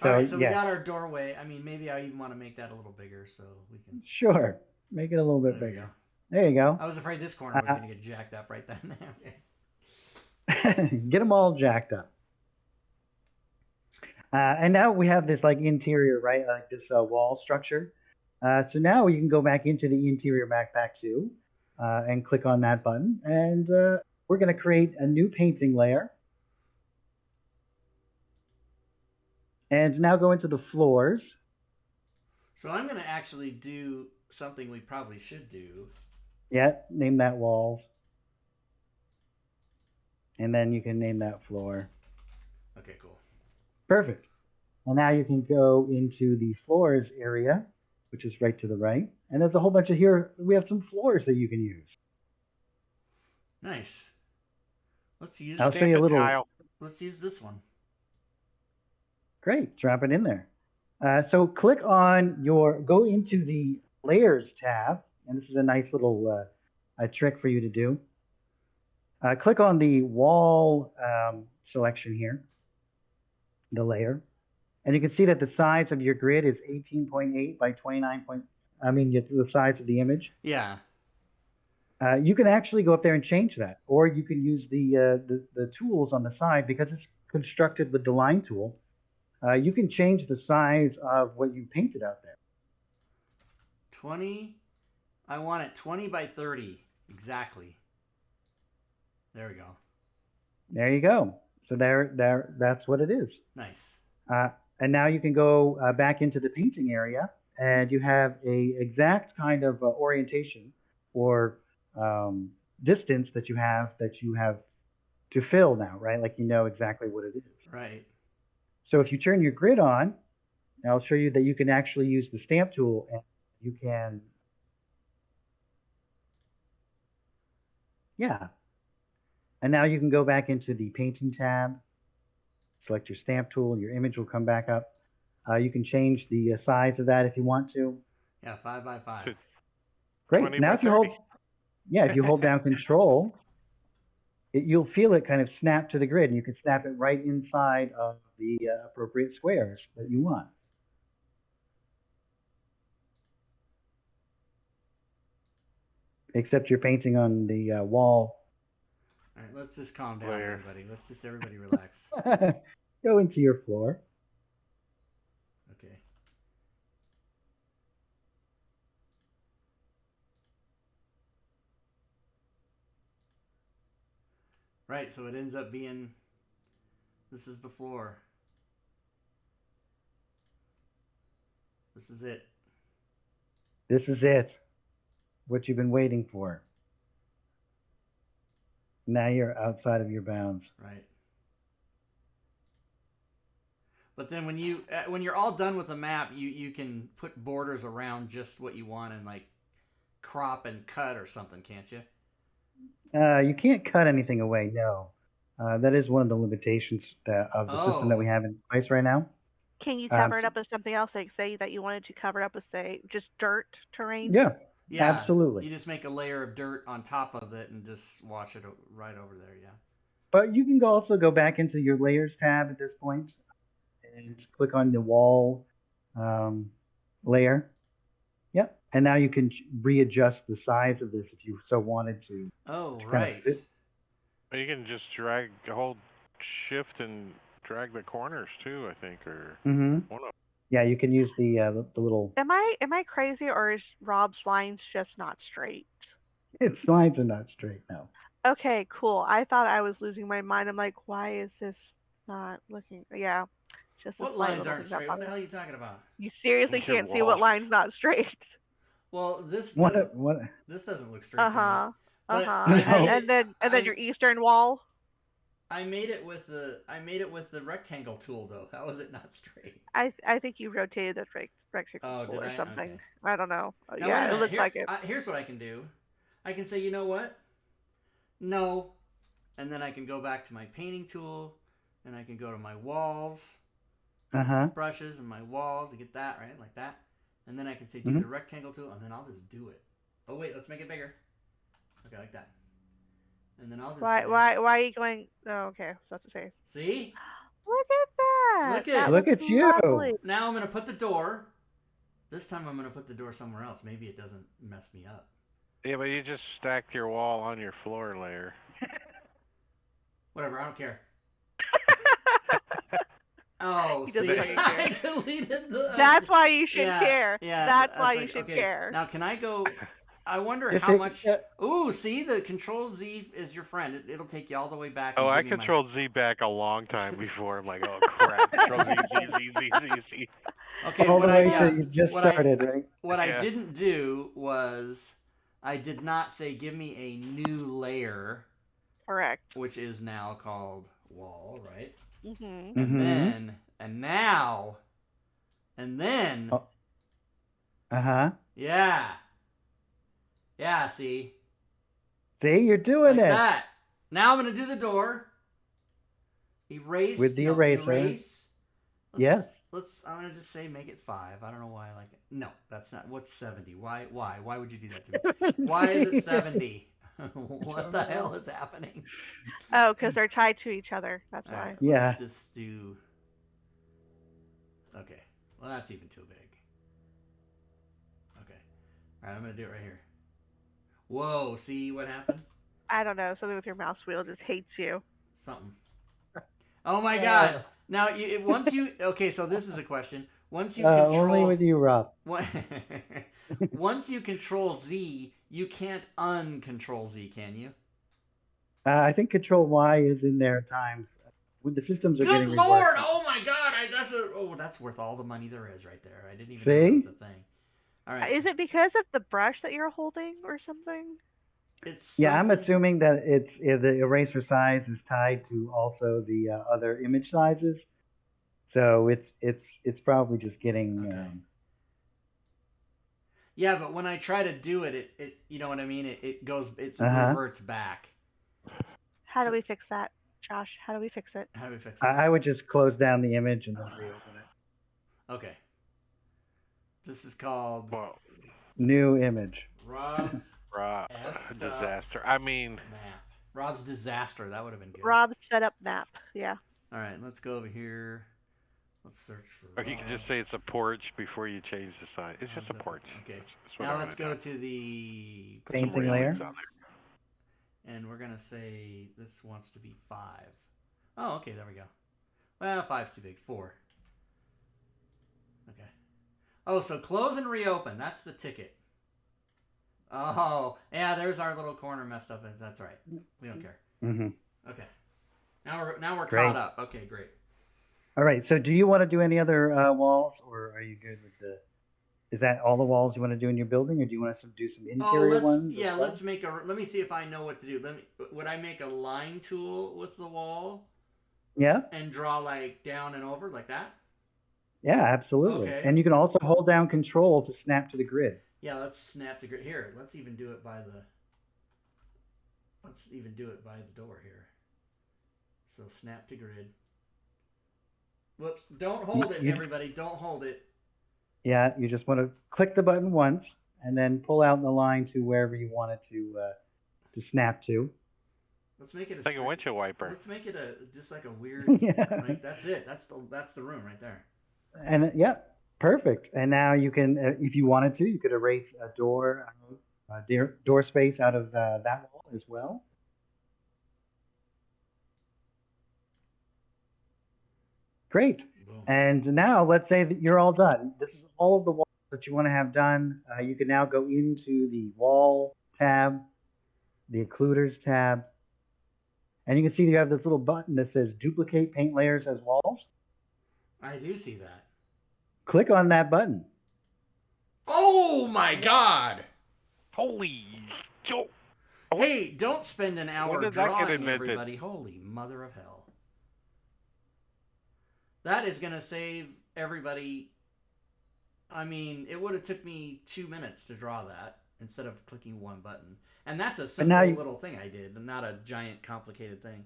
So, All right, so we yeah. got our doorway. I mean, maybe I even want to make that a little bigger so we can. Sure, make it a little bit There we bigger. go. There you go. I was afraid this corner was going to get jacked up right then. Okay. Get them all jacked up. And now we have this like interior, right? Like this wall structure. So now you can go back into the interior backpack too, and click on that button. And we're going to create a new painting layer. And now go into the floors. So I'm going to actually do something we probably should do. Yeah, name that walls. And then you can name that floor. Okay, cool. Perfect. And now you can go into the floors area, which is right to the right. And there's a whole bunch of here. We have some floors that you can use. Nice. Let's use. I'll show you a little. Let's use this one. Great, drop it in there. So click on go into the layers tab, and this is a nice little a trick for you to do. Click on the wall selection here, the layer, and you can see that the size of your grid is 18.8 by 29. The size of the image. Yeah. You can actually go up there and change that, or you can use the tools on the side because it's constructed with the line tool. You can change the size of what you painted out there. 20. I want it 20 by 30. Exactly. There we go. There you go. So that's what it is. Nice. And now you can go back into the painting area, and you have a exact kind of orientation or distance that you have to fill now, right? Like you know exactly what it is. Right. So if you turn your grid on, I'll show you that you can actually use the stamp tool, and you can, yeah. And now you can go back into the painting tab, select your stamp tool, your image will come back up. You can change the size of that if you want to. Yeah, 5 by 5. Great. Now if you hold down Control, you'll feel it kind of snap to the grid, and you can snap it right inside of the appropriate squares that you want. Except you're painting on the wall. All right, let's just calm down, everybody. Let's just everybody relax. Go into your floor. Okay. Right, so it ends up being, this is the floor. This is it. This is it. What you've been waiting for. Now you're outside of your bounds. Right. But then when you're all done with the map, you can put borders around just what you want and like crop and cut or something, can't you? You can't cut anything away, no. That is one of the limitations of the system that we have in place right now. Can you cover it up with something else? Like say that you wanted to cover it up with, say, just dirt terrain? Yeah, yeah, absolutely. You just make a layer of dirt on top of it and just wash it right over there, yeah. But you can also go back into your Layers tab at this point and click on the wall layer. Yep. And now you can readjust the size of this if you so wanted to. Oh, right. You can just hold shift and drag the corners too, I think, or one of them. Yeah, you can use the little. Am I crazy, or is Rob's lines just not straight? Its lines are not straight now. Okay, cool. I thought I was losing my mind. I'm like, why is this not looking? Yeah. Just what lines aren't straight? What the hell are you talking about? You seriously can't see what line's not straight. Well, this what? This doesn't look straight to me. No. And then your eastern wall. I made it with the rectangle tool though. How is it not straight? I think you rotated the rectangle tool or something. Okay. I don't know. Now, yeah, it looks like it. Here's what I can do. I can say, you know what? No. And then I can go back to my painting tool, and I can go to my walls, brushes, and my walls, and get that, right? Like that. And then I can say, do the rectangle tool, and then I'll just do it. Oh, wait, let's make it bigger. Okay, like that. And then I'll just Why are you going? Oh, okay. So that's okay. See? Look at that. Look That Look looks at you. lovely. Now I'm going to put the door. This time I'm going to put the door somewhere else. Maybe it doesn't mess me up. Yeah, but you just stacked your wall on your floor layer. Whatever, I don't care. Oh, He doesn't see, fucking I care. deleted the... That's why you should Yeah, care. yeah, That's why you right. should Okay, care. Now, can I go... I wonder If how it- much... Ooh, see, the Control Z is your friend. It'll take you all the way back. Oh, and I give me my- controlled Z back a long time before. I'm like, oh crap. Control Z. Okay, All what the I way yeah, to you just what I- started, right? What I Yeah. didn't do was I did not say give me a new layer, Correct. which is now called wall, right? Mm-hmm. And then, and then, Oh. yeah, see, See, you're doing like it. that. Now I'm gonna do the door. Erase With the eraser. Erase. Yes. I'm gonna just say make it 5. I don't know why I like it. No, that's not. What's 70? Why? Why would you do that to me? Why is it 70? What the hell is happening? Oh, because they're tied to each other. That's All why. right, Yeah. let's just do. Okay. Well, that's even too big. Okay. All right, I'm gonna do it right here. Whoa! See what happened? I don't know. Something with your mouse wheel just hates you. Something. Oh my God! Now, once you okay, so this is a question. Once you control, only with you, Rob. once you control Z, you can't uncontrol Z, can you? I think Control Y is in there at times when the systems are Good getting Lord! reworked. Oh my God! That's worth all the money there is right there. I didn't even know See? that was a thing. All right. Is it because of the brush that you're holding or something? It's Yeah, I'm something- assuming that the eraser size is tied to also the other image sizes. So it's probably just getting. Okay. Yeah, but when I try to do it, it you know what I mean? It goes, it reverts back. How do we fix that, Josh? How do we fix it? How do we fix it? I would just close down the image and then reopen it. Okay. This is called Well, New image. Rob's Rob, F disaster. I mean, map. Rob's disaster. That would have been good. Rob's setup map. Yeah. All right, let's go over here. Let's search for. or you can just say it's a porch before you change the sign. It's just a porch. Okay. That's what Now I'm let's gonna go do. to the Painting layer. and we're gonna say this wants to be 5. Oh, okay, there we go. Well, 5's too big. 4. Okay. Oh, so close and reopen. That's the ticket. Oh, yeah. There's our little corner messed up. That's all right. We don't care. Mm-hmm. Okay. Now we're Great. caught up. Okay, great. All right. So do you want to do any other walls, or are you good with the? Is that all the walls you want to do in your building, or do you want to do some interior ones? Yeah. as well? Let's make a. Let me see if I know what to do. Would I make a line tool with the wall Yeah. and draw like down and over like that? Yeah, absolutely. Okay. And you can also hold down Control to snap to the grid. Yeah. Let's snap to grid here. Let's even do it by the. Let's even do it by the door here. So snap to grid. Whoops! Don't hold it, You- everybody. Don't hold it. Yeah, you just want to click the button once and then pull out the line to wherever you want it to snap to. Let's make it a. It's like a straight- windshield wiper. Let's make it just like a weird. Yeah. Like that's it. That's the room right there. And yeah, perfect. And now you can, if you wanted to, you could erase a door space out of that wall as well. Great. Boom. And now let's say that you're all done. This is all of the walls that you want to have done. You can now go into the wall tab, the occluders tab, and you can see you have this little button that says duplicate paint layers as walls. I do see that. Click on that button. Oh my God! Holy Joe! Hey, don't spend an hour did that get drawing invented? everybody. Holy mother of hell! That is gonna save everybody. I mean, it would have took me 2 minutes to draw that instead of clicking one button. And that's a But now simple you, little thing I did, not a giant complicated thing.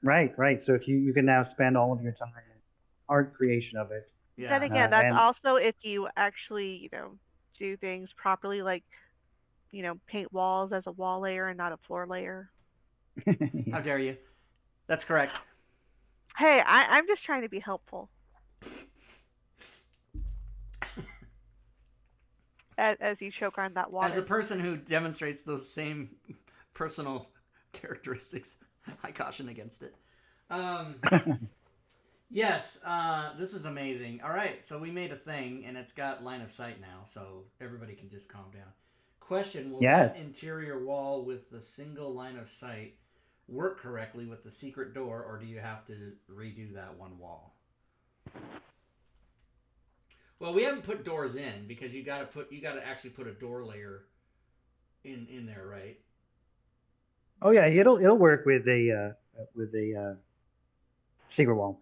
right, right. So if you can now spend all of your time in art creation of it, Then Yeah. again, that's and also if you actually, do things properly, like, paint walls as a wall layer and not a floor layer. How dare you? That's correct. Hey, I'm just trying to be helpful as you choke on that As a water. person who demonstrates those same personal characteristics, I caution against it. Yes, this is amazing. All right, so we made a thing, and it's got line of sight now, so everybody can just calm down. Question, will Yes. that interior wall with the single line of sight work correctly with the secret door, or do you have to redo that one wall? Well, we haven't put doors in because you got to actually put a door layer in there, right? Oh yeah, it'll work with a secret wall.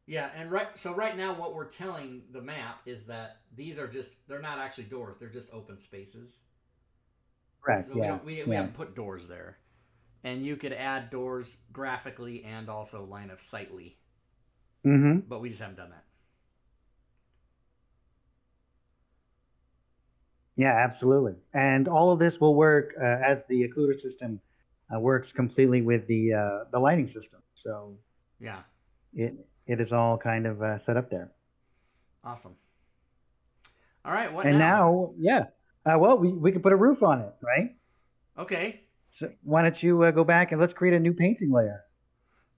Yeah, and right now what we're telling the map is that they're not actually doors, they're just open spaces. Correct. So Yeah. we Yeah. haven't put doors there. And you could add doors graphically and also line of sightly, Mm-hmm. but we just haven't done that. Yeah, absolutely. And all of this will work as the occluder system works completely with the lighting system. So Yeah, it is all kind of set up there. awesome. All right, what And now? now, yeah. Well, we can put a roof on it, right? Okay. So why don't you go back and let's create a new painting layer.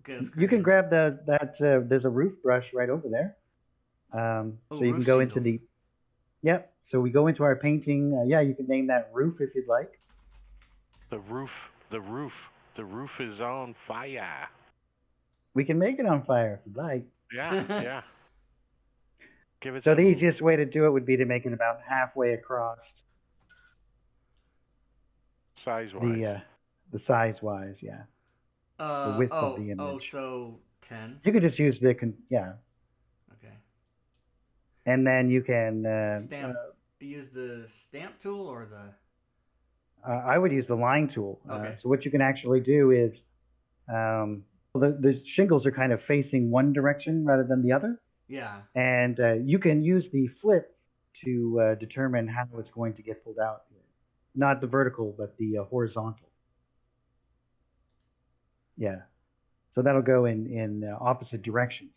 Okay, let's You can create grab there's a roof brush right over there. So you can roof go into shingles. yep. So we go into our painting. Yeah, you can name that roof if you'd like. The roof is on fire. We can make it on fire if you'd like. Yeah, yeah. Give it So some, the easiest way to do it would be to make it about halfway across size-wise. the size-wise, yeah. The width of the image. So 10. You could just use yeah. Okay. And then you can Stamp. Use the stamp tool or the. I would use the line tool. Okay. So what you can actually do is the shingles are kind of facing one direction rather than the other. Yeah. And you can use the flip to determine how it's going to get pulled out. Not the vertical, but the horizontal. Yeah. So that'll go in opposite directions.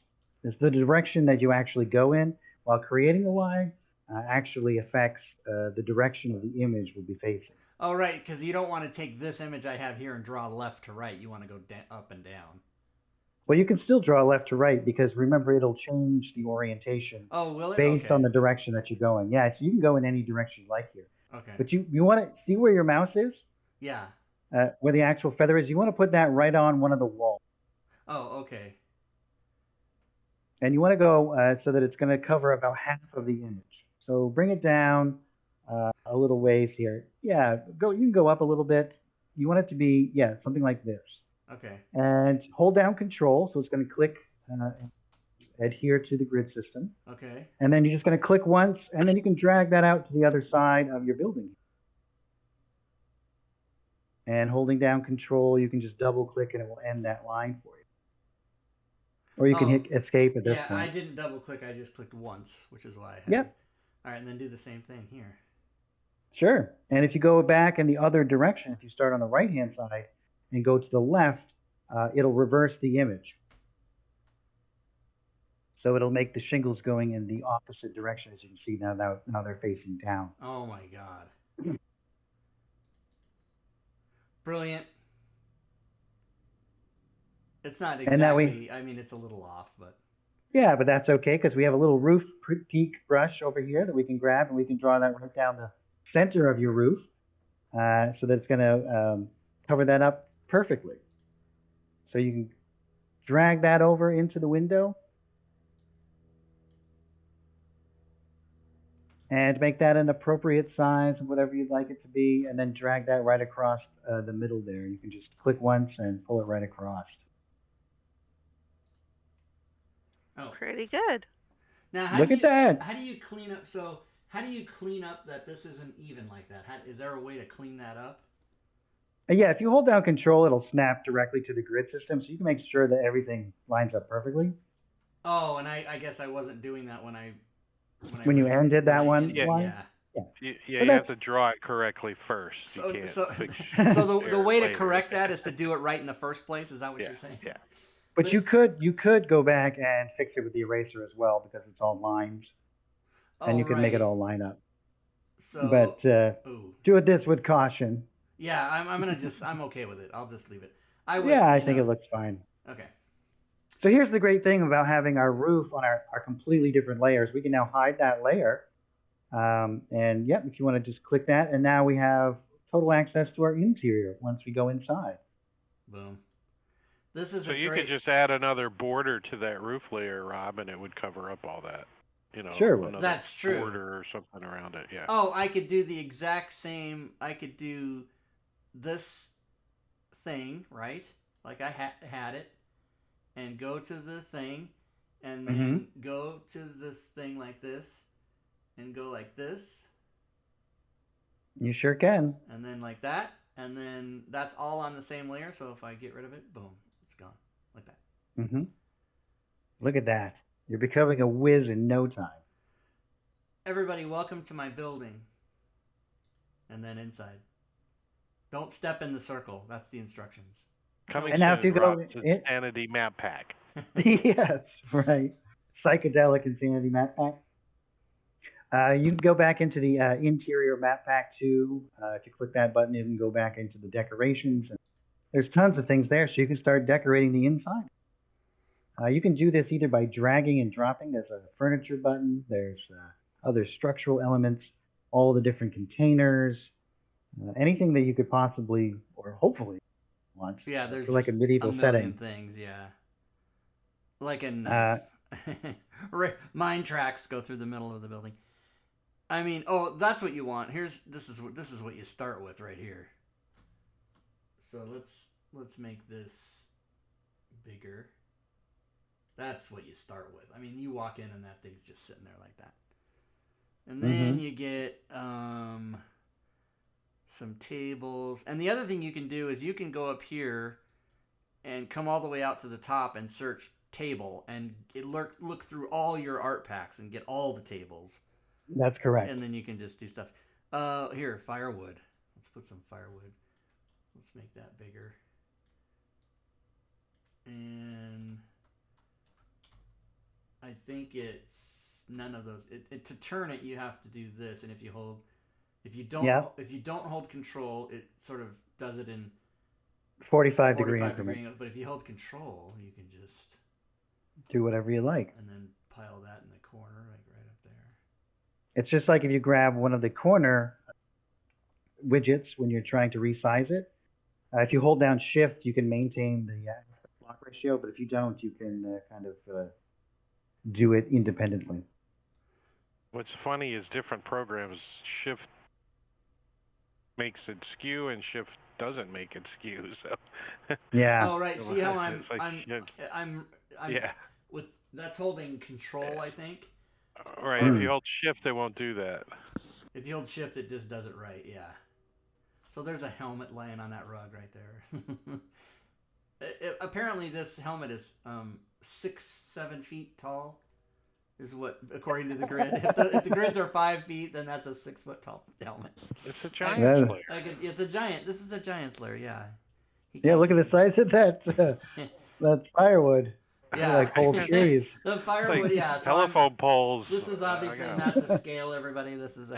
It's the direction that you actually go in while creating the line actually affects the direction of the image will be facing. Oh, right, because you don't want to take this image I have here and draw left to right. You want to go up and down. Well, you can still draw left to right because remember it'll change the orientation Oh, will it? based Okay. on the direction that you're going. Yeah, so you can go in any direction you like here. Okay. But you want to see where your mouse is? Yeah. Where the actual feather is? You want to put that right on one of the walls. Oh, okay. And you want to go so that it's going to cover about half of the image. So bring it down a little ways here. Yeah, you can go up a little bit. You want it to be, something like this. Okay. And hold down Control, so it's going to click adhere to the grid system. Okay. And then you're just going to click once, and then you can drag that out to the other side of your building. And holding down Control, you can just double click and it will end that line for you. Or you can hit Escape at this point. Yeah, I didn't double click. I just clicked once, which is why I had Yep. it. All right, and then do the same thing here. Sure. And if you go back in the other direction, if you start on the right-hand side and go to the left, it'll reverse the image. So it'll make the shingles going in the opposite direction, as you can see now they're facing down. Oh my god. Brilliant. It's not exactly, And now I mean, it's a little off, but. Yeah, but that's okay because we have a little roof peak brush over here that we can grab and we can draw that right down the center of your roof so that it's going to cover that up perfectly. So you can drag that over into the window and make that an appropriate size of whatever you'd like it to be, and then drag that right across the middle there. You can just click once and pull it right across. Oh. Pretty good. Now, Look at that. How do you clean up that this isn't even like that? Is there a way to clean that up? Yeah, if you hold down Control, it'll snap directly to the grid system, so you can make sure that everything lines up perfectly. Oh, and I guess I wasn't doing that when When you ended that one ended, line? yeah. You have to draw it correctly first. So you can't so fix so the way to later. correct that is to do it right in the first place. Is that what you're saying? Yeah. But you could go back and fix it with the eraser as well, because it's all lines, and you can make it all line up. So, but do it this with caution. Yeah, I'm okay with it. I'll just leave it. I think it looks fine. Okay. So here's the great thing about having our roof on our completely different layers. We can now hide that layer. And yep, if you want to just click that, and now we have total access to our interior once we go inside. Boom. This is so you could just add another border to that roof layer, Rob, and it would cover up all that. Sure. That's true. Border or something around it, yeah. Oh, I could do the exact same. I could do this thing, right? Like I had it, and go to the thing, and then go to this thing like this, and go like this. You sure can. And then like that, and then that's all on the same layer. So if I get rid of it, boom, it's gone, like that. Look at that. You're becoming a whiz in no time. Everybody, welcome to my building. And then inside. Don't step in the circle. That's the instructions. Coming and now if you go Insanity Map Pack. Yes, right. Psychedelic Insanity Map Pack. You can go back into the interior map pack too. If you click that button, you can go back into the decorations. And there's tons of things there, so you can start decorating the inside. You can do this either by dragging and dropping. There's a furniture button. There's other structural elements, all the different containers, anything that you could possibly or hopefully want. Yeah, there's like a medieval a million setting. Things, yeah. Like in mine tracks go through the middle of the building. I mean, that's what you want. This is what you start with right here. So let's make this bigger. That's what you start with. I mean, you walk in and that thing's just sitting there like that. And then you get some tables. And the other thing you can do is you can go up here and come all the way out to the top and search table, and look through all your art packs and get all the tables. That's correct. And then you can just do stuff. Here, firewood. Let's put some firewood. Let's make that bigger. And I think it's none of those. To turn it, you have to do this, and if you don't hold control, it sort of does it in 45 degree increments. But if you hold control, you can just do whatever you like. And then pile that in the corner, like right up there. It's just like if you grab one of the corner widgets when you're trying to resize it. If you hold down Shift, you can maintain the block ratio, but if you don't, you can kind of do it independently. What's funny is different programs, Shift makes it skew and Shift doesn't make it skew. So yeah. Oh right. See how I'm yeah. With that's holding control, I think. Right. If you hold Shift, it won't do that. If you hold Shift, it just does it right. Yeah. So there's a helmet laying on that rug right there. Apparently, this helmet is 6-7 feet tall. Is what, according to the grid. If the grids are 5 feet, then that's a 6 foot tall helmet. It's a giant slayer. It's a giant. This is a giant slayer. Yeah. Yeah. Look at the size of that. That's firewood. Yeah. Like whole trees. The firewood. Yeah. So telephone poles. This is obviously not to scale, everybody. This is.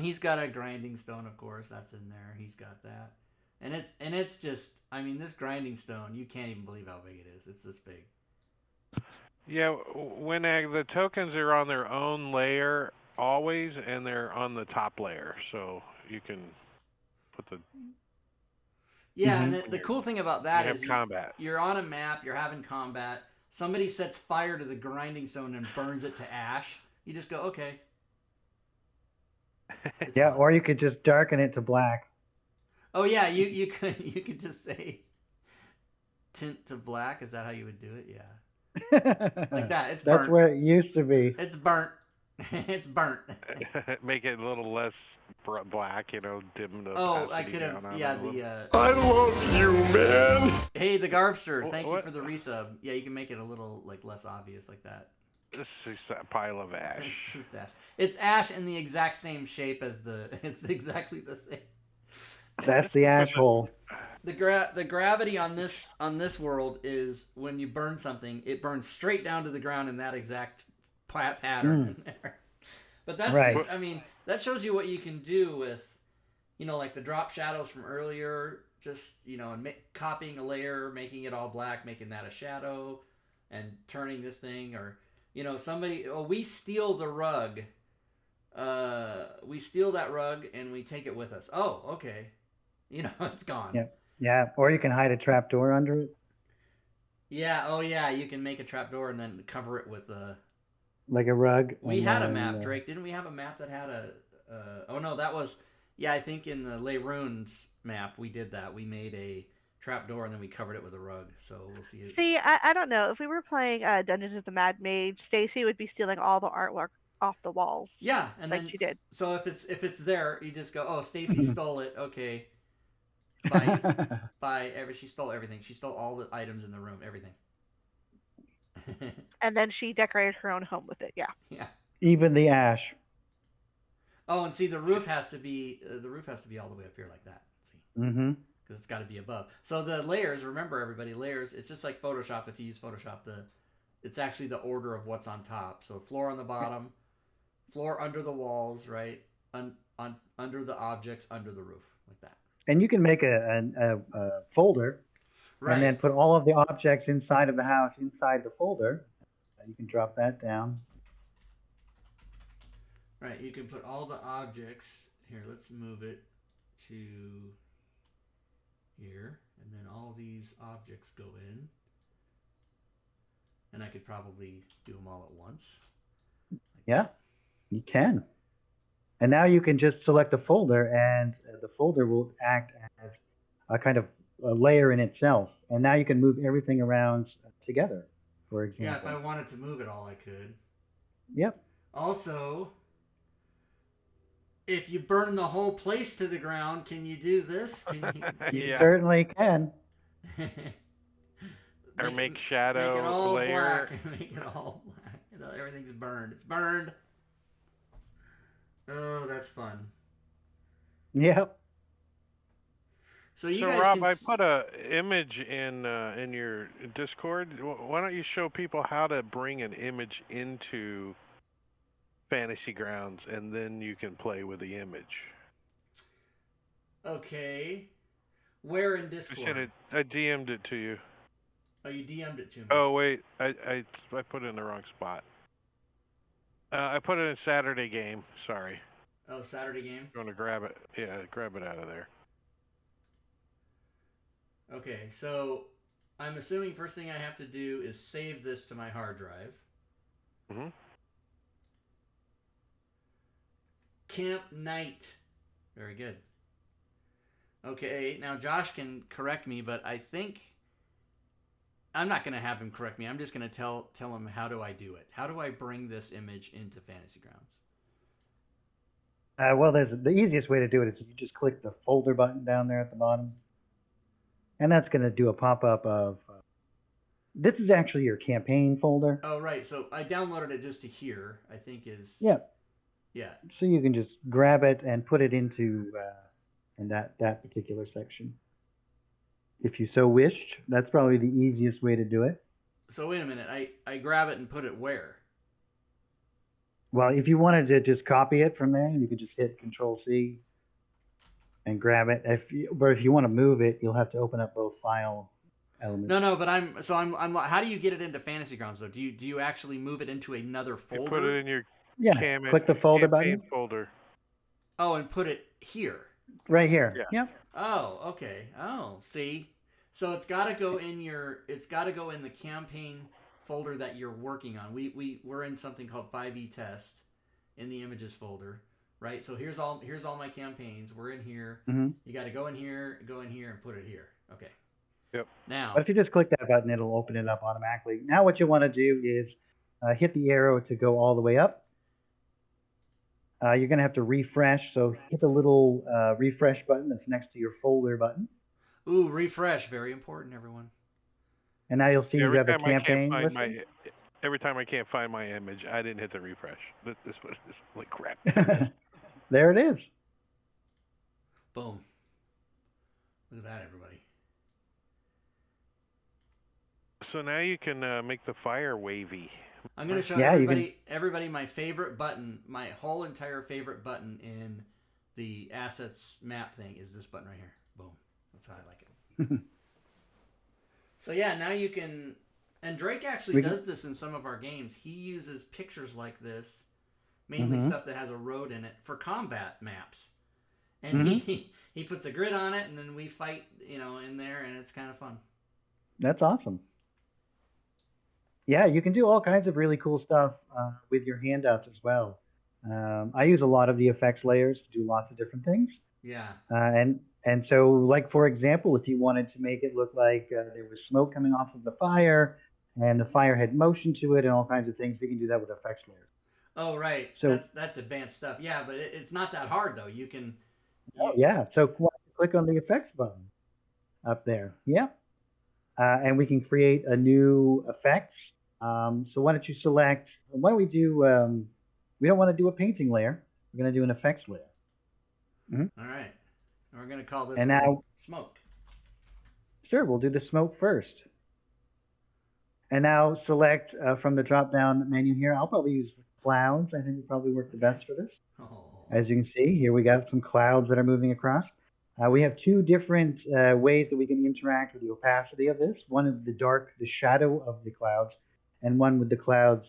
He's got a grinding stone, of course. That's in there. He's got that, and it's just. I mean, this grinding stone. You can't even believe how big it is. It's this big. Yeah, when the tokens are on their own layer always, and they're on the top layer, so you can put the. Yeah, and the cool thing about that is combat. You're on a map. You're having combat. Somebody sets fire to the grinding stone and burns it to ash. You just go, okay. Yeah, or you could just darken it to black. Oh yeah, you could just say tint to black. Is that how you would do it? Yeah. Like that. It's burnt. That's where it used to be. It's burnt. It's burnt. Make it a little less black, dim the Oh, I opacity could have. down on Yeah, it a little. I love you, man. Hey, the Garbster, thank you What? for the resub. Yeah, you can make it a little less obvious like that. This is a pile of ash. It's just ash. It's ash in the exact same shape as the. It's exactly the same. That's the ash hole. The gravity on this world is when you burn something, it burns straight down to the ground in that exact pattern in there. But that's right. I mean, that shows you what you can do with, like the drop shadows from earlier. Just and copying a layer, making it all black, making that a shadow, and turning this thing, or somebody. Oh, we steal the rug. We steal that rug and we take it with us. Oh, okay. It's gone. Yep. Yeah, or you can hide a trapdoor under it. Yeah, oh yeah, you can make a trapdoor and then cover it with like a rug. We had a map, Drake. Didn't we have a map that had a... oh no, that was... Yeah, I think in the Les Runes map, we did that. We made a trapdoor and then we covered it with a rug. So we'll see. See, I don't know. If we were playing Dungeons of the Mad Mage, Stacy would be stealing all the artwork off the walls. Yeah, and like then she did. So if it's there, you just go, oh, Stacy stole it. Okay. She stole everything. She stole all the items in the room, everything. And then she decorated her own home with it. Yeah. Yeah. Even the ash. Oh, and see, the roof has to be all the way up here like that. See. Mm-hmm. Because it's got to be above. So the layers, remember everybody, layers. It's just like Photoshop. If you use Photoshop, it's actually the order of what's on top. So floor on the bottom, floor under the walls, right? Under the objects, under the roof, like that. And you can make a folder, Right. and then put all of the objects inside of the house inside the folder. You can drop that down. Right, you can put all the objects here. Let's move it to here, and then all these objects go in. And I could probably do them all at once. Yeah, you can. And now you can just select a folder, and the folder will act as a kind of a layer in itself. And now you can move everything around together, for example. Yeah, if I wanted to move it all, I could. Yep. Also, if you burn the whole place to the ground, can you do this? You certainly can. Or make shadow make it all layer. Black. Make it all black. Everything's burned. It's burned. Oh, that's fun. Yep. So you So guys Rob, can I put a image in your Discord. Why don't you show people how to bring an image into Fantasy Grounds, and then you can play with the image. Okay. Where in Discord? I DM'd it to you. Oh, you DM'd it to me. Oh wait, I put it in the wrong spot. I put it in Saturday game. Sorry. Oh, Saturday game? I'm going to grab it. Yeah, grab it out of there. Okay, so I'm assuming first thing I have to do is save this to my hard drive. Mm-hmm. Camp Night. Very good. Okay, now Josh can correct me, but I think I'm not going to have him correct me. I'm just going to tell him how do I do it. How do I bring this image into Fantasy Grounds? Well, the easiest way to do it is if you just click the folder button down there at the bottom. And that's going to do a pop-up of... this is actually your campaign folder. Oh, right. So I downloaded it just to here, I think is... Yeah. Yeah. So you can just grab it and put it into in that particular section. If you so wished, that's probably the easiest way to do it. So wait a minute. I grab it and put it where? Well, if you wanted to just copy it from there, you could just hit Control-C and grab it. But if you want to move it, you'll have to open up both file elements. No, but I'm how do you get it into Fantasy Grounds though? Do you actually move it into another folder? You put it in your click the folder button. Folder. Oh, and put it here. Right here. Yeah. Yep. Oh, okay. Oh, see. So it's got to go in the campaign folder that you're working on. We're in something called 5e test in the images folder, right? So here's all my campaigns. We're in here. Mm-hmm. You got to go in here, and put it here. Okay. Yep. Now, but if you just click that button, it'll open it up automatically. Now what you want to do is hit the arrow to go all the way up, You're going to have to refresh. So hit the little refresh button that's next to your folder button. Ooh, refresh. Very important, everyone. And now you'll see you Every have a time I can't campaign find listing. every time I can't find my image, I didn't hit the refresh. This one is like crap. There it is. Boom. Look at that, everybody. So now you can make the fire wavy. I'm going to show everybody my favorite button, my whole entire favorite button in the assets map thing is this button right here. Boom. That's how I like it. So yeah, now you can, and Drake actually does this in some of our games. He uses pictures like this, mainly stuff that has a road in it, for combat maps. And he puts a grid on it, and then we fight, in there, and it's kind of fun. That's awesome. Yeah, you can do all kinds of really cool stuff with your handouts as well. I use a lot of the effects layers to do lots of different things. Yeah. And so, like, for example, if you wanted to make it look like there was smoke coming off of the fire and the fire had motion to it and all kinds of things, we can do that with effects layers. Oh, right. So that's advanced stuff. Yeah, but it's not that hard, though. You can... yeah. So click on the effects button up there. Yeah. And we can create a new effect. So why don't you select... Why don't we do... we don't want to do a painting layer. We're going to do an effects layer. All right. We're going to call this smoke. Sure, we'll do the smoke first. And now select from the drop-down menu here. I'll probably use clouds. I think would probably work the best for this. Oh. As you can see, here we got some clouds that are moving across. We have two different ways that we can interact with the opacity of this. One is the shadow of the clouds, and one with the clouds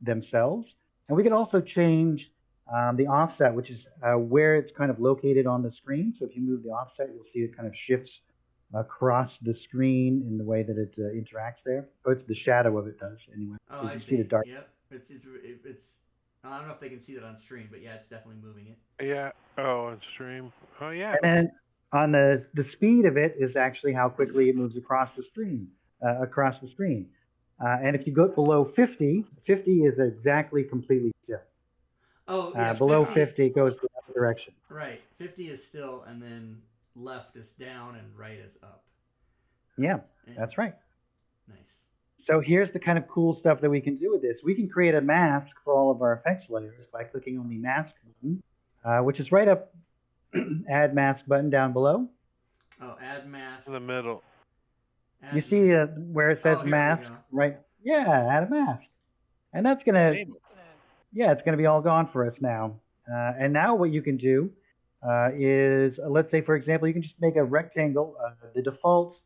themselves. And we can also change the offset, which is where it's kind of located on the screen. So if you move the offset, you'll see it kind of shifts across the screen in the way that it interacts there. Oh, it's the shadow of it does, anyway. Oh, I see. The dark. Yep. It's I don't know if they can see that on stream, but yeah, it's definitely moving it. Yeah. Oh, on stream. Oh, yeah. And then on the speed of it is actually how quickly it moves across the screen. And if you go below 50, 50 is exactly completely still. Oh, yeah. Below 50 it goes the other direction. Right. 50 is still, and then left is down, and right is up. Yeah, that's right. Nice. So here's the kind of cool stuff that we can do with this. We can create a mask for all of our effects layers by clicking on the mask button, which is right up, add mask button down below. Oh, add mask. In the middle. You see where it says mask, right? Yeah, add a mask. And that's going to, it's going to be all gone for us now. And now what you can do is, let's say, for example, you can just make a rectangle. The default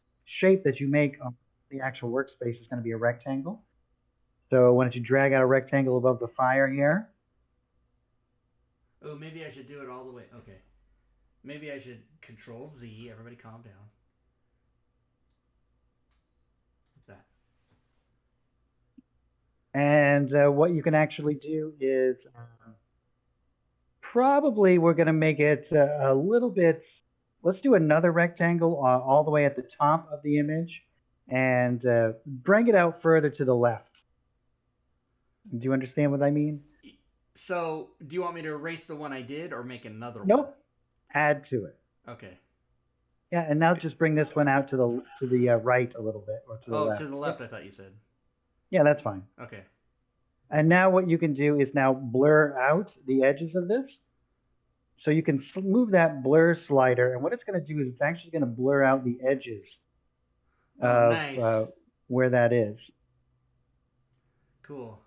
shape that you make on the actual workspace is going to be a rectangle. So why don't you drag out a rectangle above the fire here? Oh, maybe I should do it all the way. Okay. Maybe I should Control Z. Everybody calm down. Like that. And what you can actually do is probably we're going to make it a little bit, let's do another rectangle all the way at the top of the image and bring it out further to the left. Do you understand what I mean? So, do you want me to erase the one I did or make another one? Nope. Add to it. Okay. Yeah, and now just bring this one out to the right a little bit, or to the left. To the left, I thought you said. Yeah, that's fine. Okay. And now what you can do is now blur out the edges of this. So you can move that blur slider, and what it's going to do is it's actually going to blur out the edges of where that is. Cool.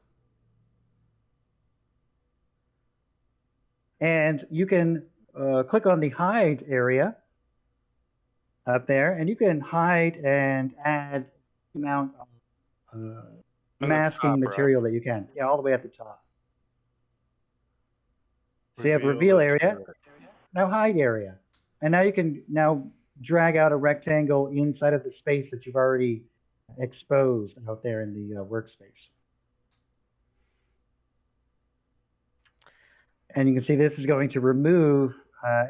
And you can click on the hide area up there, and you can hide and add the amount of masking material that you can. Yeah, all the way at the top. So you have reveal area, now hide area. And now you can drag out a rectangle inside of the space that you've already exposed out there in the workspace. And you can see this is going to remove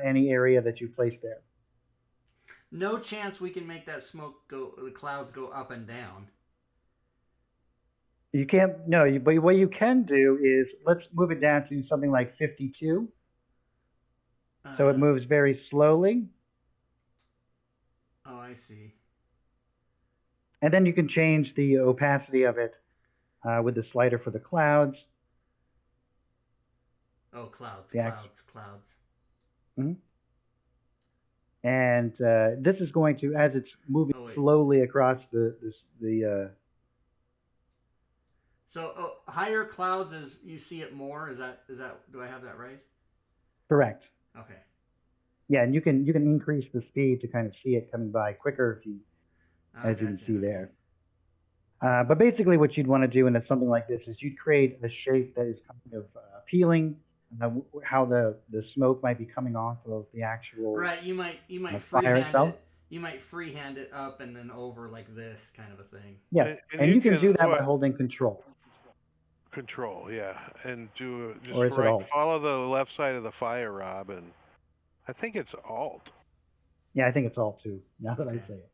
any area that you placed there. No chance we can make that the clouds go up and down. You can't, no, but what you can do is, let's move it down to something like 52. So it moves very slowly. Oh, I see. And then you can change the opacity of it with the slider for the clouds. Oh, clouds, Yeah. clouds. Mhm. And this is going to, as it's moving Oh, wait. slowly across the So higher clouds is you see it more. Is that do I have that right? correct. Okay. Yeah, and you can increase the speed to kind of see it coming by quicker, as you can Gotcha, see okay. there. But basically, what you'd want to do in something like this is you'd create a shape that is kind of appealing. How the smoke might be coming off of the actual Right. You might fire freehand itself. it. You might freehand it up and then over like this kind of a thing. Yeah, and you can do that by holding Control. Control, yeah, and just Or is it Alt? follow the left side of the fire, Rob, and I think it's Alt. Yeah, I think it's Alt too. Now that I Okay. say it.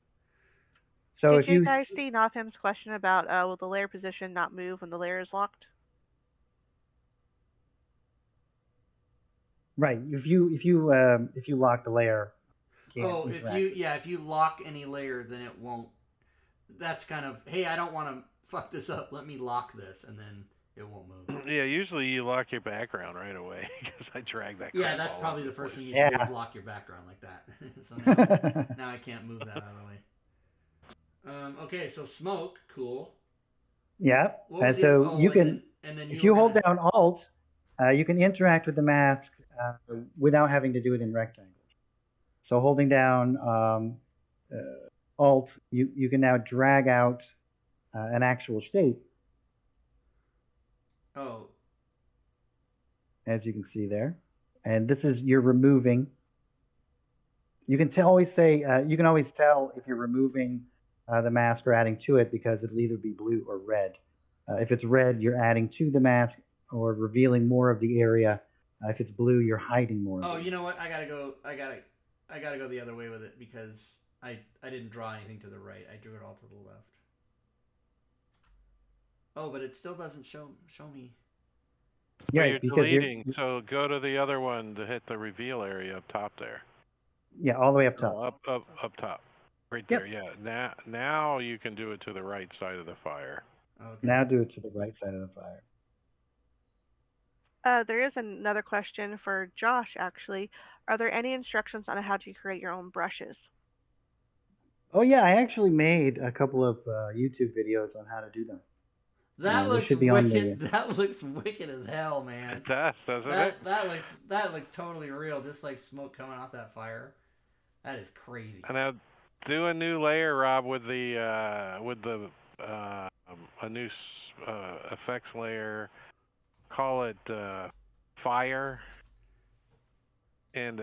So Did if you you guys see Nothim's question about will the layer position not move when the layer is locked? right, if you lock the layer, you can't Oh, interact. if you lock any layer, then it won't. That's kind of, hey, I don't want to fuck this up. Let me lock this, and then it won't move. Yeah, usually you lock your background right away because I drag that. Yeah, crap that's all probably over the first thing place. you should do Yeah. is lock your background like that. So now I can't move that out of the way. Okay, so smoke, cool. Yeah, What was and the so oh, you and can, then, and then if you you were hold gonna, down Alt, you can interact with the mask without having to do it in rectangles. So holding down Alt, you can now drag out an actual shape, oh, as you can see there. And this is, you're removing. You can always say, you can always tell if you're removing the mask or adding to it, because it'll either be blue or red. If it's red, you're adding to the mask or revealing more of the area. If it's blue, you're hiding more of oh, it. you know what? I gotta go the other way with it because I didn't draw anything to the right. I drew it all to the left. Oh, but it still doesn't show me. Yeah, Yeah, you're because deleting. So go to the other one to hit the reveal area up top there. yeah, all the way up top. Up top, right Yep. there. Yeah. Now you can do it to the right side of the fire. Okay. Now do it to the right side of the fire. There is another question for Josh, actually. Are there any instructions on how to create your own brushes? Oh yeah, I actually made a couple of YouTube videos on how to do them. That They looks should be on wicked. the- That looks wicked as hell, man. It does, doesn't it? That looks totally real, just like smoke coming off that fire. That is crazy. And now do a new layer, Rob, with the a new effects layer. Call it fire, and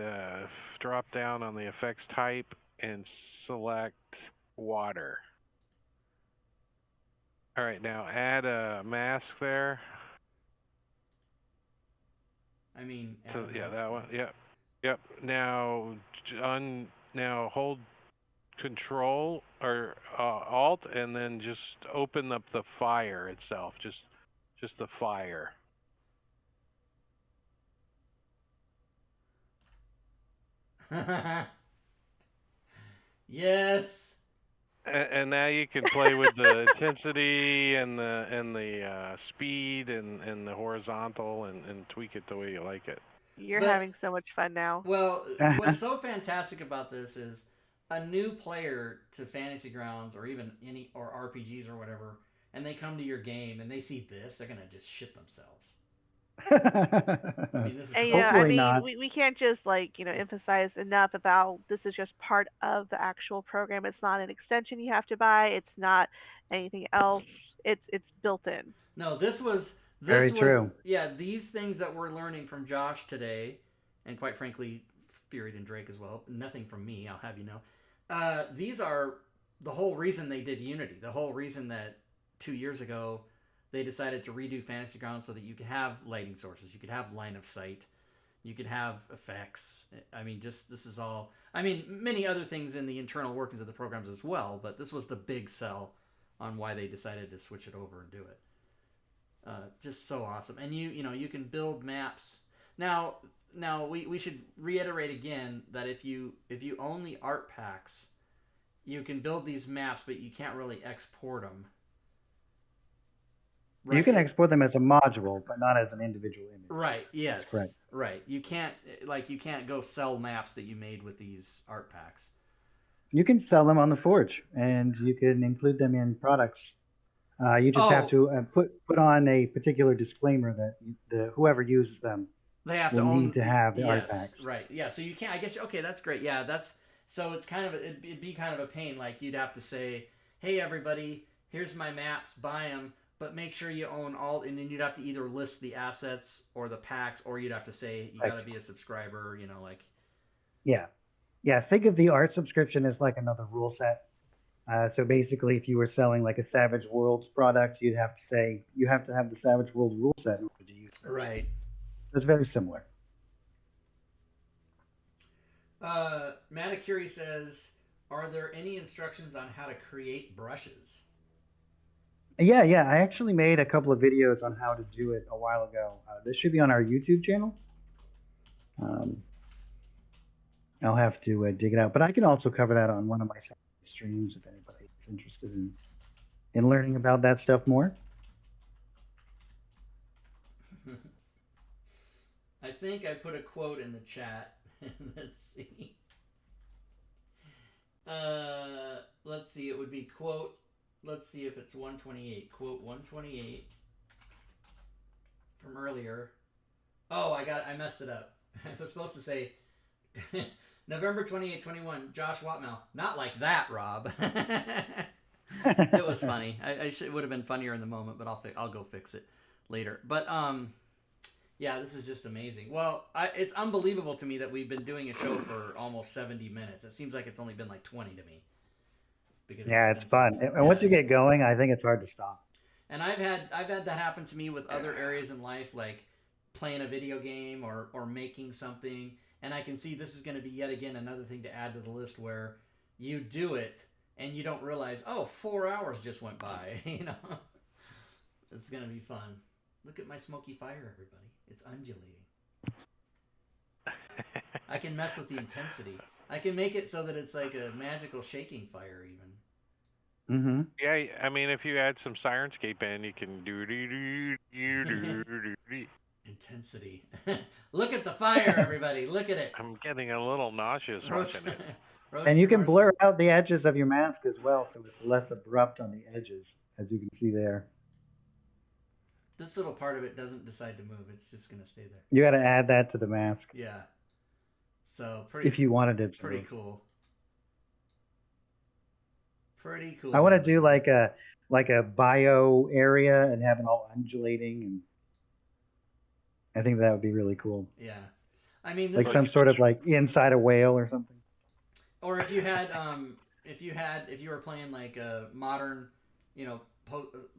drop down on the effects type and select water. All right, now add a mask there. I mean, So, yeah, that one. Yep. Now now hold Control or Alt, and then just open up the fire itself. Just the fire. Yes. And now you can play with the intensity and the speed and the horizontal and tweak it the way you like it. You're having so much fun now. Well, what's so fantastic about this is a new player to Fantasy Grounds or even RPGs or whatever, and they come to your game and they see this, they're gonna just shit themselves. I mean, this is And, so I mean, not. we can't just emphasize enough about this is just part of the actual program. It's not an extension you have to buy. It's not anything else. It's built in. No, this was Very true. Yeah, these things that we're learning from Josh today, and quite frankly, Fury and Drake as well. Nothing from me, I'll have you know. These are the whole reason they did Unity. The whole reason that 2 years ago they decided to redo Fantasy Grounds so that you could have lighting sources, you could have line of sight, you could have effects. I mean, just this is all. I mean, many other things in the internal workings of the programs as well, but this was the big sell on why they decided to switch it over and do it. Just so awesome. And you can build maps. Now we should reiterate again that if you own the art packs, you can build these maps, but you can't really export them. Right. You can export them as a module, but not as an individual image. Right. Yes. Correct. Right. You can't go sell maps that you made with these art packs. You can sell them on the Forge, and you can include them in products. You just have to put on a particular disclaimer that whoever uses them they have to need to have the art packs. Right. Yeah. So you can't. I guess. Okay. That's great. Yeah. So it's it'd be kind of a pain. Like you'd have to say, hey everybody, here's my maps, buy them. But make sure you own all, and then you'd have to either list the assets or the packs, or you'd have to say you got to be a subscriber. Yeah. Think of the art subscription as like another rule set. So basically, if you were selling like a Savage Worlds product, you'd have to say you have to have the Savage Worlds rule set in order to use it. Right. It's very similar. Manicuri says, "Are there any instructions on how to create brushes?" Yeah. I actually made a couple of videos on how to do it a while ago. This should be on our YouTube channel. I'll have to dig it out, but I can also cover that on one of my streams if anybody's interested in learning about that stuff more. I think I put a quote in the chat. Let's see. Let's see. It would be quote. Let's see if it's 128. Quote 128 from earlier. Oh, I messed it up. I was supposed to say November 28, 21, Josh Watmough. Not like that, Rob. It was funny. It would have been funnier in the moment, but I'll go fix it later. But yeah, this is just amazing. Well, it's unbelievable to me that we've been doing a show for almost 70 minutes. It seems like it's only been like 20 to me. Yeah, it's fun. And once you get going, I think it's hard to stop. And I've had that happen to me with other areas in life, like playing a video game or making something. And I can see this is going to be yet again another thing to add to the list where you do it and you don't realize, 4 hours just went by. It's going to be fun. Look at my smoky fire, everybody. It's undulating. I can mess with the intensity. I can make it so that it's like a magical shaking fire even. Mm-hmm. Yeah, I mean, if you add some Sirenscape in, you can do. Intensity. Look at the fire, everybody. Look at it. I'm getting a little nauseous watching it. And you can blur out the edges of your mask as well, so it's less abrupt on the edges, as you can see there. This little part of it doesn't decide to move. It's just going to stay there. You got to add that to the mask. Yeah. So pretty. If you wanted it to. Pretty cool. Pretty cool. I want to do like a bio area and have it all undulating, and I think that would be really cool. Yeah, I mean, this like some sort of like inside a whale or something. Or if you were playing like a modern,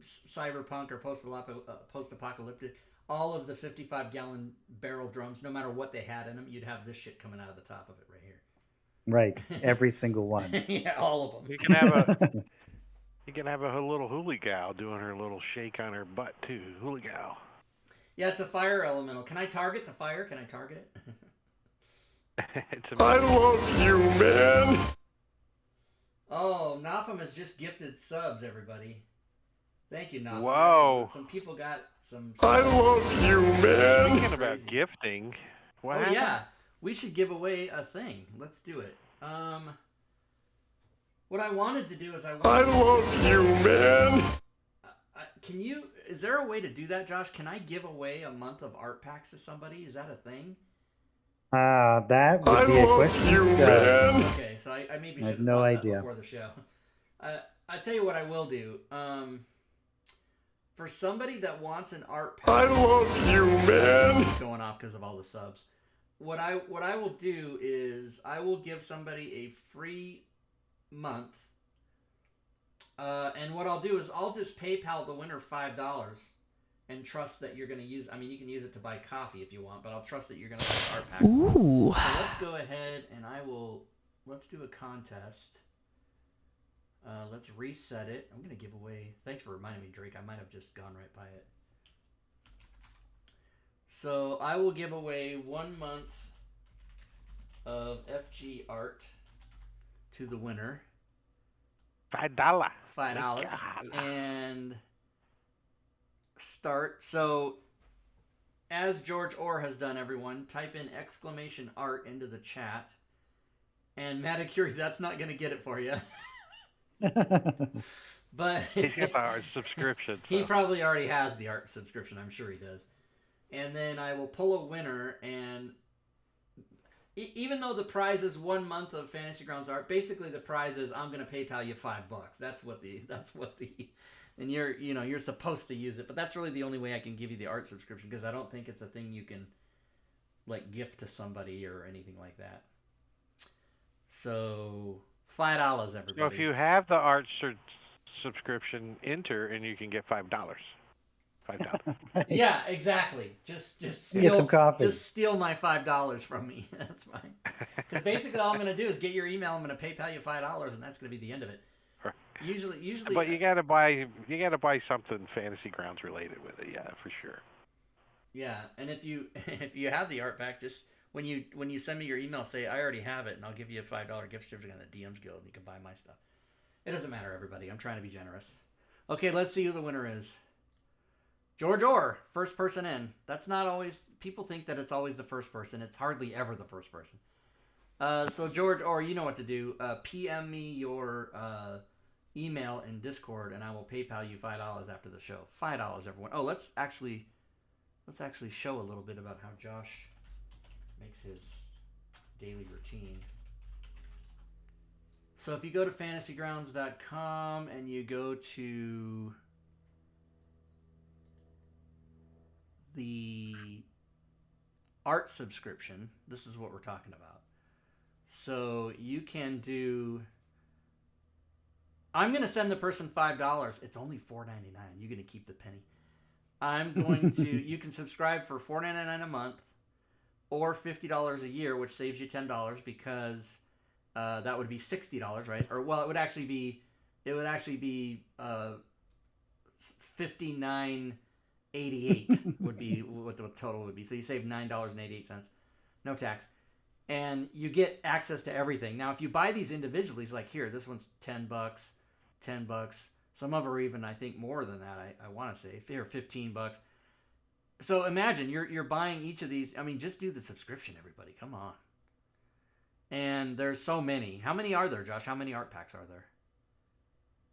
cyberpunk or post-apocalyptic, all of the 55-gallon barrel drums, no matter what they had in them, you'd have this shit coming out of the top of it right here. Right, every single one. Yeah, all of them. You can have a little hooly gal doing her little shake on her butt too. Hooly gal. Yeah, it's a fire elemental. Can I target the fire? Can I target it? I love you, man. Oh, Nafam has just gifted subs, everybody. Thank you, Nafam. Whoa. Some people got some subs. I love you, man. Speaking about gifting. What happened? Yeah. We should give away a thing. Let's do it. What I wanted to do is I love you, man. Is there a way to do that, Josh? Can I give away a month of art packs to somebody? Is that a thing? That would be a question. You, man. Okay, so I maybe should have no thought idea. that before the show. I tell you what I will do. For somebody that wants an art pack, I love you, man. keep going off because of all the subs. What I will do is I will give somebody a free month, and what I'll do is I'll just PayPal the winner $5 and trust that you're going to use. I mean, you can use it to buy coffee if you want, but I'll trust that you're going to buy an art pack. Ooh. So let's go ahead and let's do a contest. Let's reset it. I'm going to give away. Thanks for reminding me, Drake. I might have just gone right by it. So I will give away 1 month of FG art to the winner. $5. $5. And start. So as George Orr has done, everyone, type in !art into the chat. And Maticure, that's not going to get it for you. But He's got the art subscription. So. He probably already has the art subscription. I'm sure he does. And then I will pull a winner, and even though the prize is 1 month of Fantasy Grounds art, basically the prize is I'm going to PayPal you $5. That's what the and you're supposed to use it, but that's really the only way I can give you the art subscription, because I don't think it's a thing you can like gift to somebody or anything like that. So $5, everybody. So if you have the art subscription, enter and you can get $5. $5. Yeah, exactly. Just Get steal some coffee. just steal my $5 from me. That's fine. Because basically all I'm going to do is get your email. I'm going to PayPal you $5, and that's going to be the end of it. Usually. But you gotta buy something Fantasy Grounds related with it, yeah, for sure. Yeah, and if you have the art pack, just when you send me your email, say I already have it, and I'll give you a $5 gift certificate on the DM's Guild, and you can buy my stuff. It doesn't matter, everybody. I'm trying to be generous. Okay, let's see who the winner is. George Orr, first person in. That's not always. People think that it's always the first person. It's hardly ever the first person. So George Orr, you know what to do. PM me your email in Discord, and I will PayPal you $5 after the show. $5, everyone. Oh, let's actually show a little bit about how Josh makes his daily routine. So if you go to fantasygrounds.com and you go to the art subscription, this is what we're talking about. So you can do. I'm going to send the person $5. It's only $4.99. You're going to keep the penny. I'm going to. You can subscribe for $4.99 a month, or $50 a year, which saves you $10 because that would be $60, right? Or well, it would actually be $59.88 would be what the total would be. So you save $9.88, no tax. And you get access to everything. Now, if you buy these individually, it's like here, this one's $10, $10. Some of them are even, I think, more than that. I want to say, if they're $15. So imagine you're buying each of these. I mean, just do the subscription, everybody. Come on. And there's so many. How many are there, Josh? How many art packs are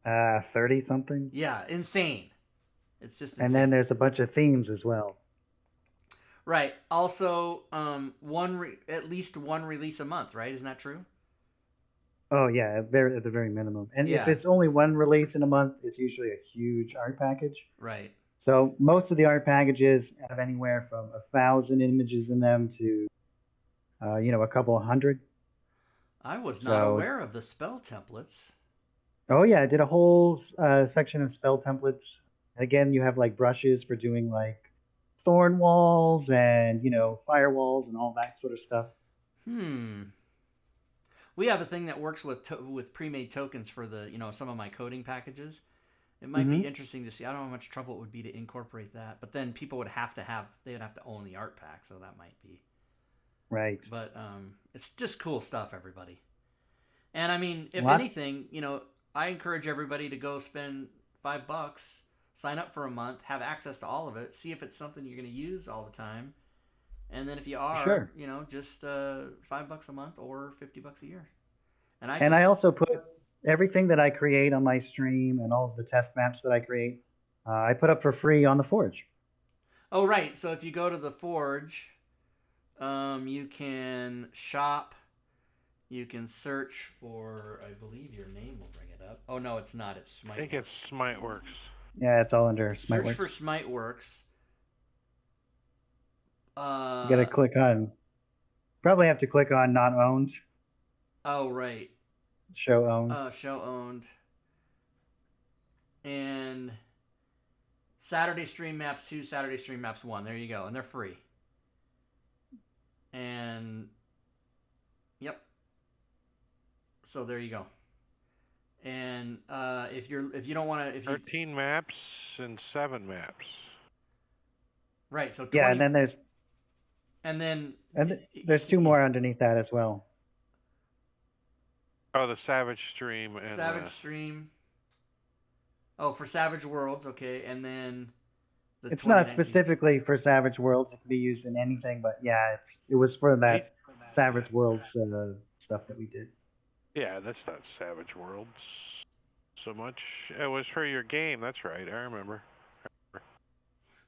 there? 30 something. Yeah, insane. It's just insane. And then there's a bunch of themes as well. Right. Also, at least one release a month, right? Isn't that true? Oh yeah, at the very minimum. And Yeah. if it's only one release in a month, it's usually a huge art package. Right. So most of the art packages have anywhere from 1,000 images in them to, a couple of hundred. I was not aware of the spell templates. Oh yeah, I did a whole section of spell templates. Again, you have like brushes for doing like thorn walls and firewalls and all that sort of stuff. We have a thing that works with pre-made tokens for the some of my coding packages. It might be interesting to see. I don't know how much trouble it would be to incorporate that, but then people would have to own the art pack, so that might be right. But it's just cool stuff, everybody. And I mean, if anything, I encourage everybody to go spend $5, sign up for a month, have access to all of it, see if it's something you're going to use all the time. And then if you are, just $5 a month or $50 a year. And I also put everything that I create on my stream and all of the test maps that I create, I put up for free on the Forge. Oh, right. So if you go to the Forge, you can shop. You can search for, I believe your name will bring it up. Oh, no, it's not. It's SmiteWorks. I think it's SmiteWorks. Yeah, it's all under SmiteWorks. Search for SmiteWorks. You gotta click on. Probably have to click on not owned. Oh, right. Show owned. Show owned. And Saturday Stream Maps 2, Saturday Stream Maps 1. There you go. And they're free. And yep. So there you go. And if you don't want to, 13 maps and 7 maps. Right. So 20, yeah, and then there's And then And there's two more underneath that as well. Oh, the Savage Stream and Savage Stream. Oh, for Savage Worlds, okay, and then the It's not 2019. specifically for Savage Worlds. It can be used in anything, but yeah, it was for that Savage Worlds stuff that we did. Yeah, that's not Savage Worlds so much. It was for your game. That's right. I remember.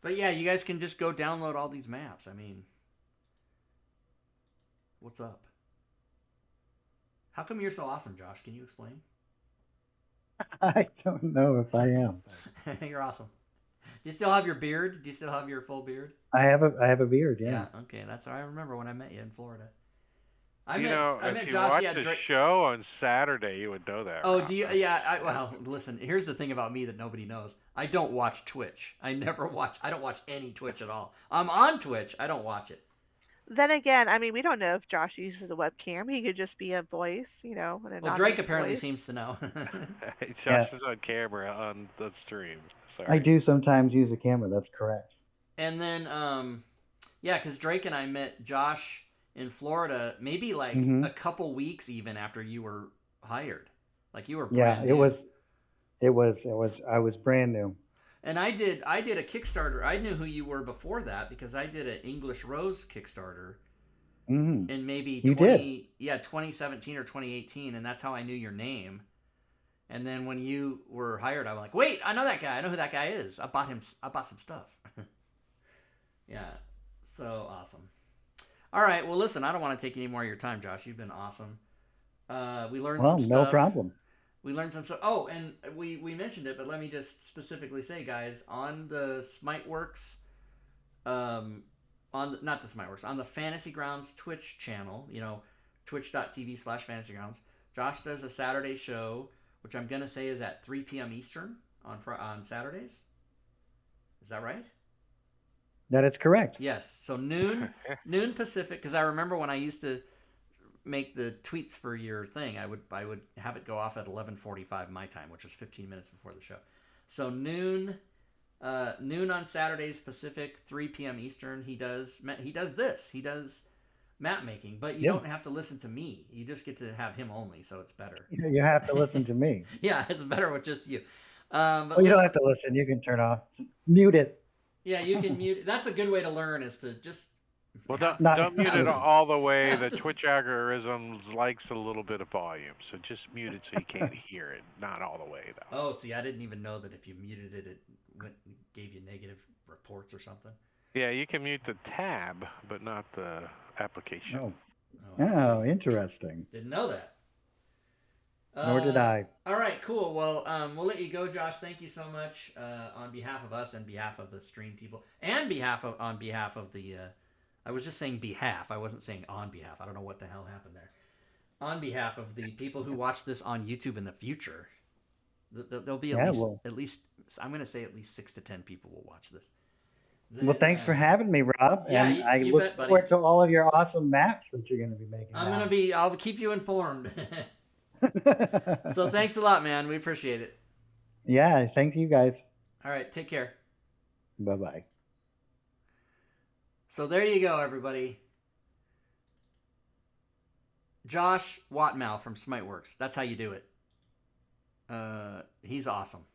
But yeah, you guys can just go download all these maps. I mean, what's up? How come you're so awesome, Josh? Can you explain? I don't know if I am. You're awesome. Do you still have your beard? Do you still have your full beard? I have a beard. Yeah. Okay, that's what I remember when I met you in Florida. If you Josh. watch Yeah, the show on Saturday, you would know that. Oh, Rob. do you? Yeah. Well, listen. Here's the thing about me that nobody knows. I don't watch Twitch. I don't watch any Twitch at all. I'm on Twitch. I don't watch it. Then again, I mean, we don't know if Josh uses a webcam. He could just be a voice, you know. Well, Drake apparently seems to know. Josh is on camera on the stream. Sorry. I do sometimes use a camera. That's correct. And then, yeah, because Drake and I met Josh in Florida, maybe like a couple weeks even after you were hired. Like you were brand new. It was. I was brand new. And I did a Kickstarter. I knew who you were before that because I did an English Rose Kickstarter in maybe 2017 or 2018, and that's how I knew your name. And then when you were hired, I was like, wait, I know that guy. I know who that guy is. I bought some stuff. Yeah, so awesome. All right, well, listen, I don't want to take any more of your time, Josh. You've been awesome. We learned some stuff. No problem. We learned some stuff. Oh, and we mentioned it, but let me just specifically say, guys, on the SmiteWorks, on the Fantasy Grounds Twitch channel, twitch.tv/FantasyGrounds, Josh does a Saturday show, which I'm going to say is at 3 p.m. Eastern on Saturdays. Is that right? That is correct. Yes. So noon Pacific, because I remember when I used to make the tweets for your thing, I would have it go off at 11:45 my time, which was 15 minutes before the show. So noon on Saturdays Pacific, 3 p.m. Eastern. He does map making, but you don't have to listen to me. You just get to have him only, so it's better. You have to listen to me. Yeah, it's better with just you. You don't have to listen. You can turn off, mute it. Yeah, you can mute it. That's a good way to learn, is to just. Well, don't mute it all the way. The Twitch algorithm likes a little bit of volume, so just mute it so you can't hear it. Not all the way, though. Oh, see, I didn't even know that if you muted it, it gave you negative reports or something. Yeah, you can mute the tab, but not the application. Oh, interesting. Didn't know that. Nor did I. All right, cool. Well, we'll let you go, Josh. Thank you so much on behalf of us and behalf of the stream people and on behalf of the. I was just saying behalf. I wasn't saying on behalf. I don't know what the hell happened there. On behalf of the people who watch this on YouTube in the future, there'll be at least I'm going to say at least 6 to 10 people will watch this. Well, thanks for having me, Rob. Yeah, and I you look bet, buddy. forward to all of your awesome maps that you're going to be making. I'll keep you informed. So thanks a lot, man. We appreciate it. Yeah, thank you guys. All right, take care. Bye-bye. So there you go, everybody. Josh Watmough from SmiteWorks. That's how you do it. He's awesome.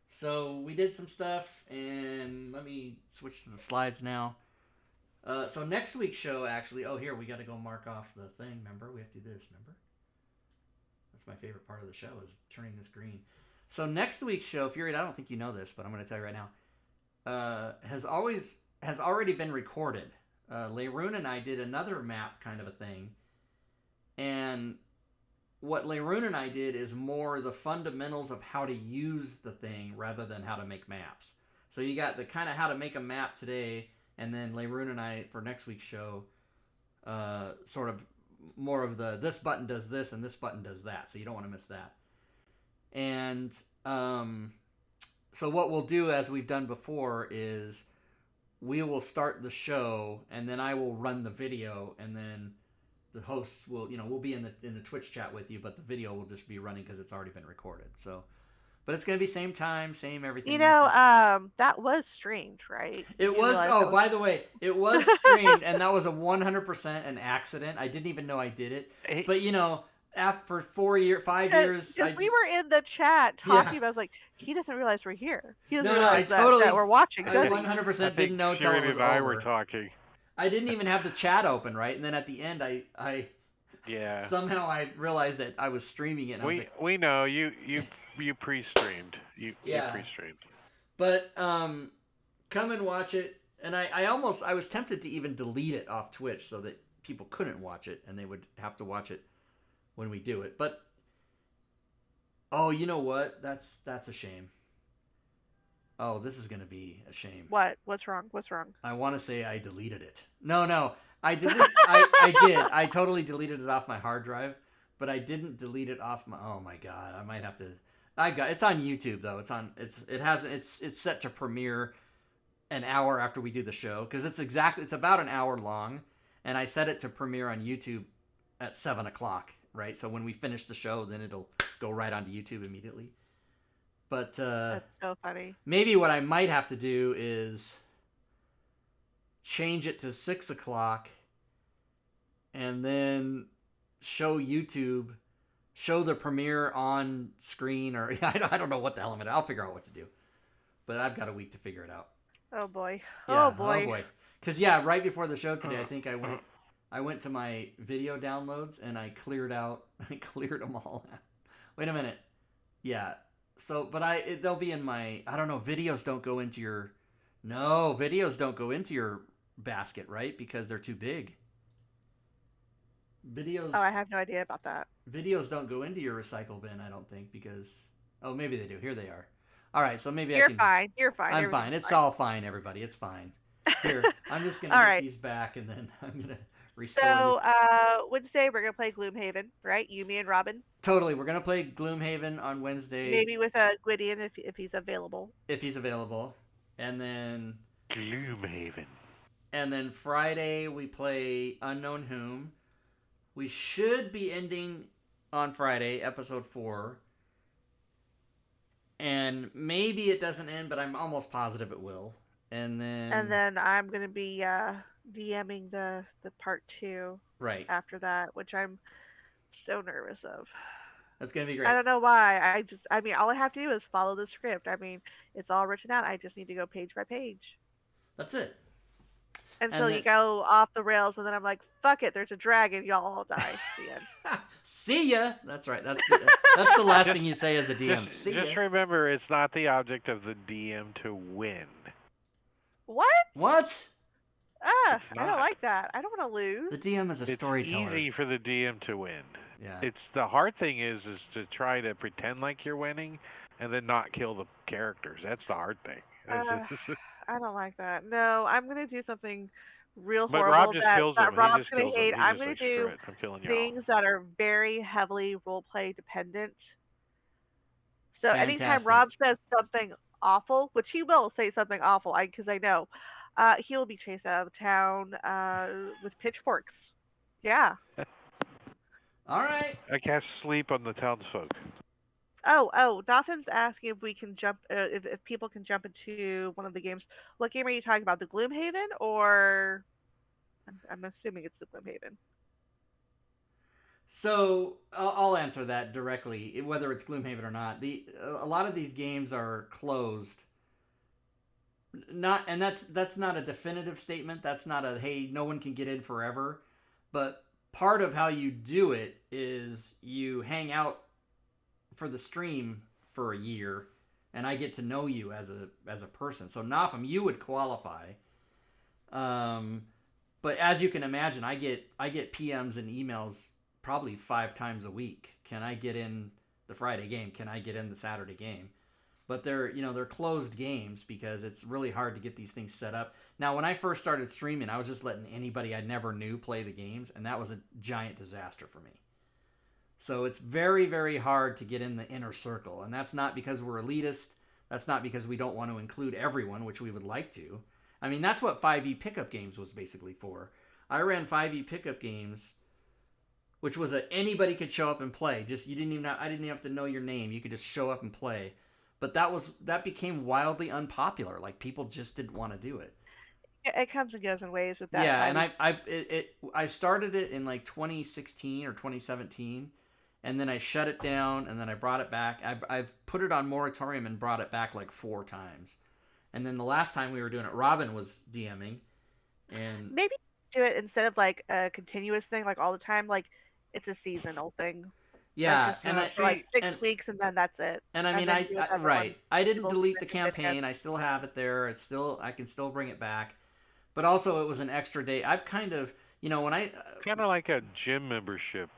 So we did some stuff, and let me switch to the slides now. So next week's show, actually, here, we got to go mark off the thing, remember? We have to do this, remember? That's my favorite part of the show, is turning this green. So next week's show, Fury, I don't think you know this, but I'm going to tell you right now, has already been recorded. Leroon and I did another map kind of a thing, and what Leroon and I did is more the fundamentals of how to use the thing rather than how to make maps. So you got the kind of how to make a map today, and then Leroon and I, for next week's show, sort of more of this button does this and this button does that, so you don't want to miss that. And so what we'll do, as we've done before, is we will start the show, and then I will run the video, and then the hosts will, we'll be in the Twitch chat with you, but the video will just be running because it's already been recorded. So But it's going to be same time, same everything. You know, that was streamed, right? It You was. realize Oh, that was- by the way, it was streamed, and that was a 100% an accident. I didn't even know I did it. But you know, after 5 years, Because we were in the chat talking about, I was like, he doesn't realize we're here. He doesn't realize that we're watching. I does he? 100% didn't know until it was and I over. were talking. I didn't even have the chat open, right? And then at the end, Yeah. somehow I realized that I was streaming it. And I was like, we know you pre-streamed. You pre-streamed. But come and watch it. And I was tempted to even delete it off Twitch so that people couldn't watch it and they would have to watch it when we do it. But oh, you know what? That's a shame. Oh, this is gonna be a shame. What? What's wrong? I want to say I deleted it. No, I did. I did. I totally deleted it off my hard drive, but I didn't delete it off my. Oh my god! I might have to. It's on YouTube though. It's set to premiere an hour after we do the show because it's about an hour long, and I set it to premiere on YouTube at 7:00. Right, so when we finish the show, then it'll go right onto YouTube immediately. But that's so funny. Maybe what I might have to do is change it to 6:00 and then show the premiere on screen, or I don't know what the hell I'll figure out what to do. But I've got a week to figure it out. Oh boy. Yeah, oh boy. Because right before the show today, I think I went to my video downloads and I cleared them all out. Wait a minute. Yeah. So, but they'll be in my, I don't know, videos don't go into your basket, right? Because they're too big. Videos. Oh, I have no idea about that. Videos don't go into your recycle bin, I don't think, because, oh, maybe they do. Here they are. All right, so maybe You're fine. I'm fine. It's all fine, everybody. It's fine. Here, I'm just going to get these back, and then I'm going to restore So, Wednesday, we're going to play Gloomhaven, right? You, me, and Robin? Totally. We're going to play Gloomhaven on Wednesday. Maybe with Gwydion if he's available. If he's available. And then... Gloomhaven. And then Friday, we play Unknown Whom. We should be ending on Friday, episode 4. And maybe it doesn't end, but I'm almost positive it will. And then I'm going to be DMing the part 2 after that, which I'm so nervous of. That's going to be great. I don't know why. All I have to do is follow the script. It's all written out. I just need to go page by page. That's it. Until you go off the rails, and then I'm like, fuck it, there's a dragon, y'all all die. The end. See ya! That's right. That's the last thing you say as a DM. See ya. Just remember, it's not the object of the DM to win. What? I don't like that. I don't want to lose. The DM is a storyteller. It's easy for the DM to win. Yeah. It's the hard thing is to try to pretend like you're winning and then not kill the characters. That's the hard thing. I don't like that. No, I'm going to do something real but horrible Rob just kills them. Rob's He just going kills to hate. them. I'm going to do I'm killing you things that are very heavily roleplay dependent. So anytime Rob says something awful, which he will say something awful, because I know, he will be chased out of town with pitchforks. Yeah. All right. I cast sleep on the townsfolk. Oh, Dawson's asking if we can jump, if people can jump into one of the games. What game are you talking about? The Gloomhaven, or I'm assuming it's the Gloomhaven. So I'll answer that directly, whether it's Gloomhaven or not. A lot of these games are closed. That's not a definitive statement. That's not a hey, no one can get in forever. But part of how you do it is you hang out for the stream for a year, and I get to know you as a person. So Nafum, you would qualify. But as you can imagine, I get PMs and emails probably 5 times a week. Can I get in the Friday game? Can I get in the Saturday game? But they're closed games because it's really hard to get these things set up. Now, when I first started streaming, I was just letting anybody I never knew play the games, and that was a giant disaster for me. So it's very, very hard to get in the inner circle, and that's not because we're elitist. That's not because we don't want to include everyone, which we would like to. I mean, that's what 5e pickup games was basically for. I ran 5e pickup games, which was anybody could show up and play. I didn't even have to know your name. You could just show up and play. but that became wildly unpopular. Like people just didn't want to do it. It comes and goes in waves with that. Yeah, and I started it in like 2016 or 2017, and then I shut it down, and then I brought it back. I've put it on moratorium and brought it back like 4 times, and then the last time we were doing it, Robin was DMing, and maybe do it instead of like a continuous thing, like all the time. Like it's a seasonal thing. Yeah, like, and for like 6 weeks, and then that's it. And I mean, I didn't delete the campaign. I still have it there. I can still bring it back. But also, it was an extra day. I've kind of, when I kind of like a gym membership,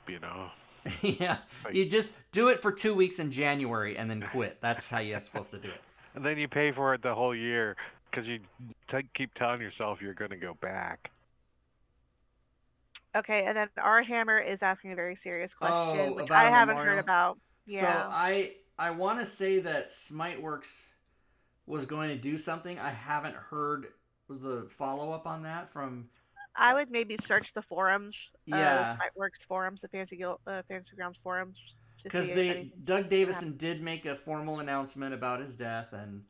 Yeah, you just do it for 2 weeks in January and then quit. That's how you're supposed to do it. And then you pay for it the whole year because you keep telling yourself you're going to go back. Okay, and then R Hammer is asking a very serious question, which about I haven't heard about. Yeah. So I want to say that SmiteWorks was going to do something. I haven't heard the follow-up on that from... I would maybe search the forums. Yeah. SmiteWorks forums, the Fantasy Grounds forums. Because Doug Davison did make a formal announcement about his death, and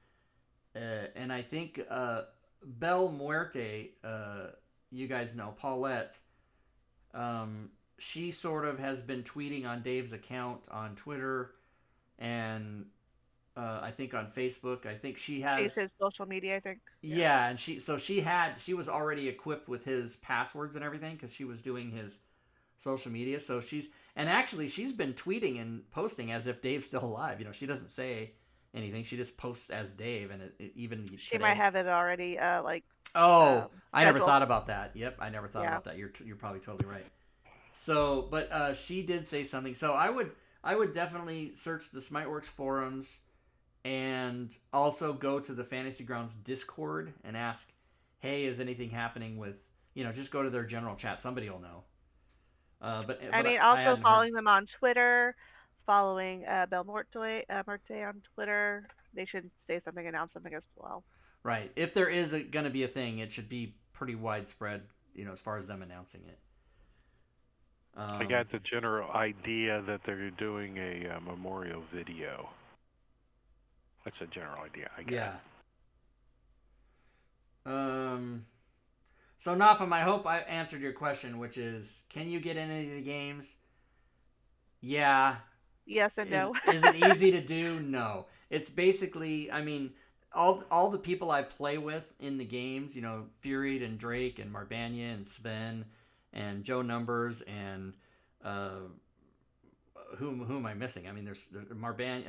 I think Belle Muerte, you guys know, Paulette, she sort of has been tweeting on Dave's account on Twitter, and I think on Facebook. I think she has his social media, I think. Yeah, and she was already equipped with his passwords and everything because she was doing his social media. So she's been tweeting and posting as if Dave's still alive. She doesn't say anything. She just posts as Dave, and even she might have it already I never thought about that. Yep, I never thought about that. You're probably totally right. So, but she did say something. So I would definitely search the SmiteWorks forums. And also go to the Fantasy Grounds Discord and ask, hey, is anything happening with, just go to their general chat. Somebody will know. But also following them on Twitter, following Belle Muerte on Twitter. They should say something, announce something as well. Right. If there is going to be a thing, it should be pretty widespread, as far as them announcing it. I got the general idea that they're doing a memorial video. That's a general idea, I guess. Yeah. So, Nafam, I hope I answered your question, which is, can you get in any of the games? Yeah. Yes and no. Is it easy to do? No. It's basically, all the people I play with in the games, Fury and Drake and Marbania and Sven and Joe Numbers and... Who am I missing? There's Marban.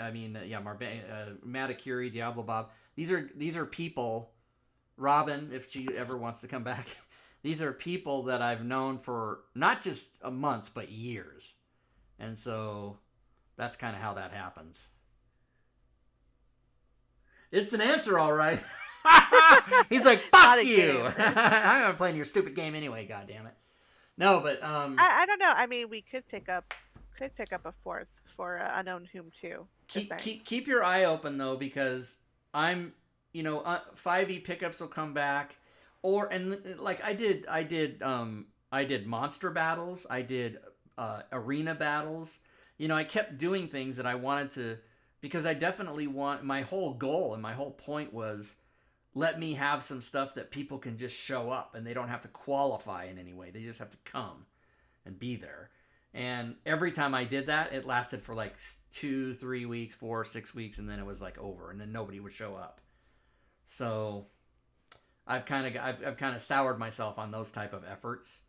Matakuri, Diablo Bob. These are people. Robin, if she ever wants to come back, these are people that I've known for not just months but years, and so that's kind of how that happens. It's an answer, all right. He's like, fuck you. I'm not playing your stupid game anyway. God damn it. No, but I don't know. We could pick up a fourth for Unknown Whom too. Keep your eye open though, because I'm 5e pickups will come back, I did monster battles, I did arena battles. I kept doing things that I wanted to, because I definitely my whole goal and my whole point was, let me have some stuff that people can just show up and they don't have to qualify in any way. They just have to come and be there. And every time I did that, it lasted for like 2, 3 weeks, 4, 6 weeks, and then it was like over, and then nobody would show up. So I've kind of soured myself on those type of efforts.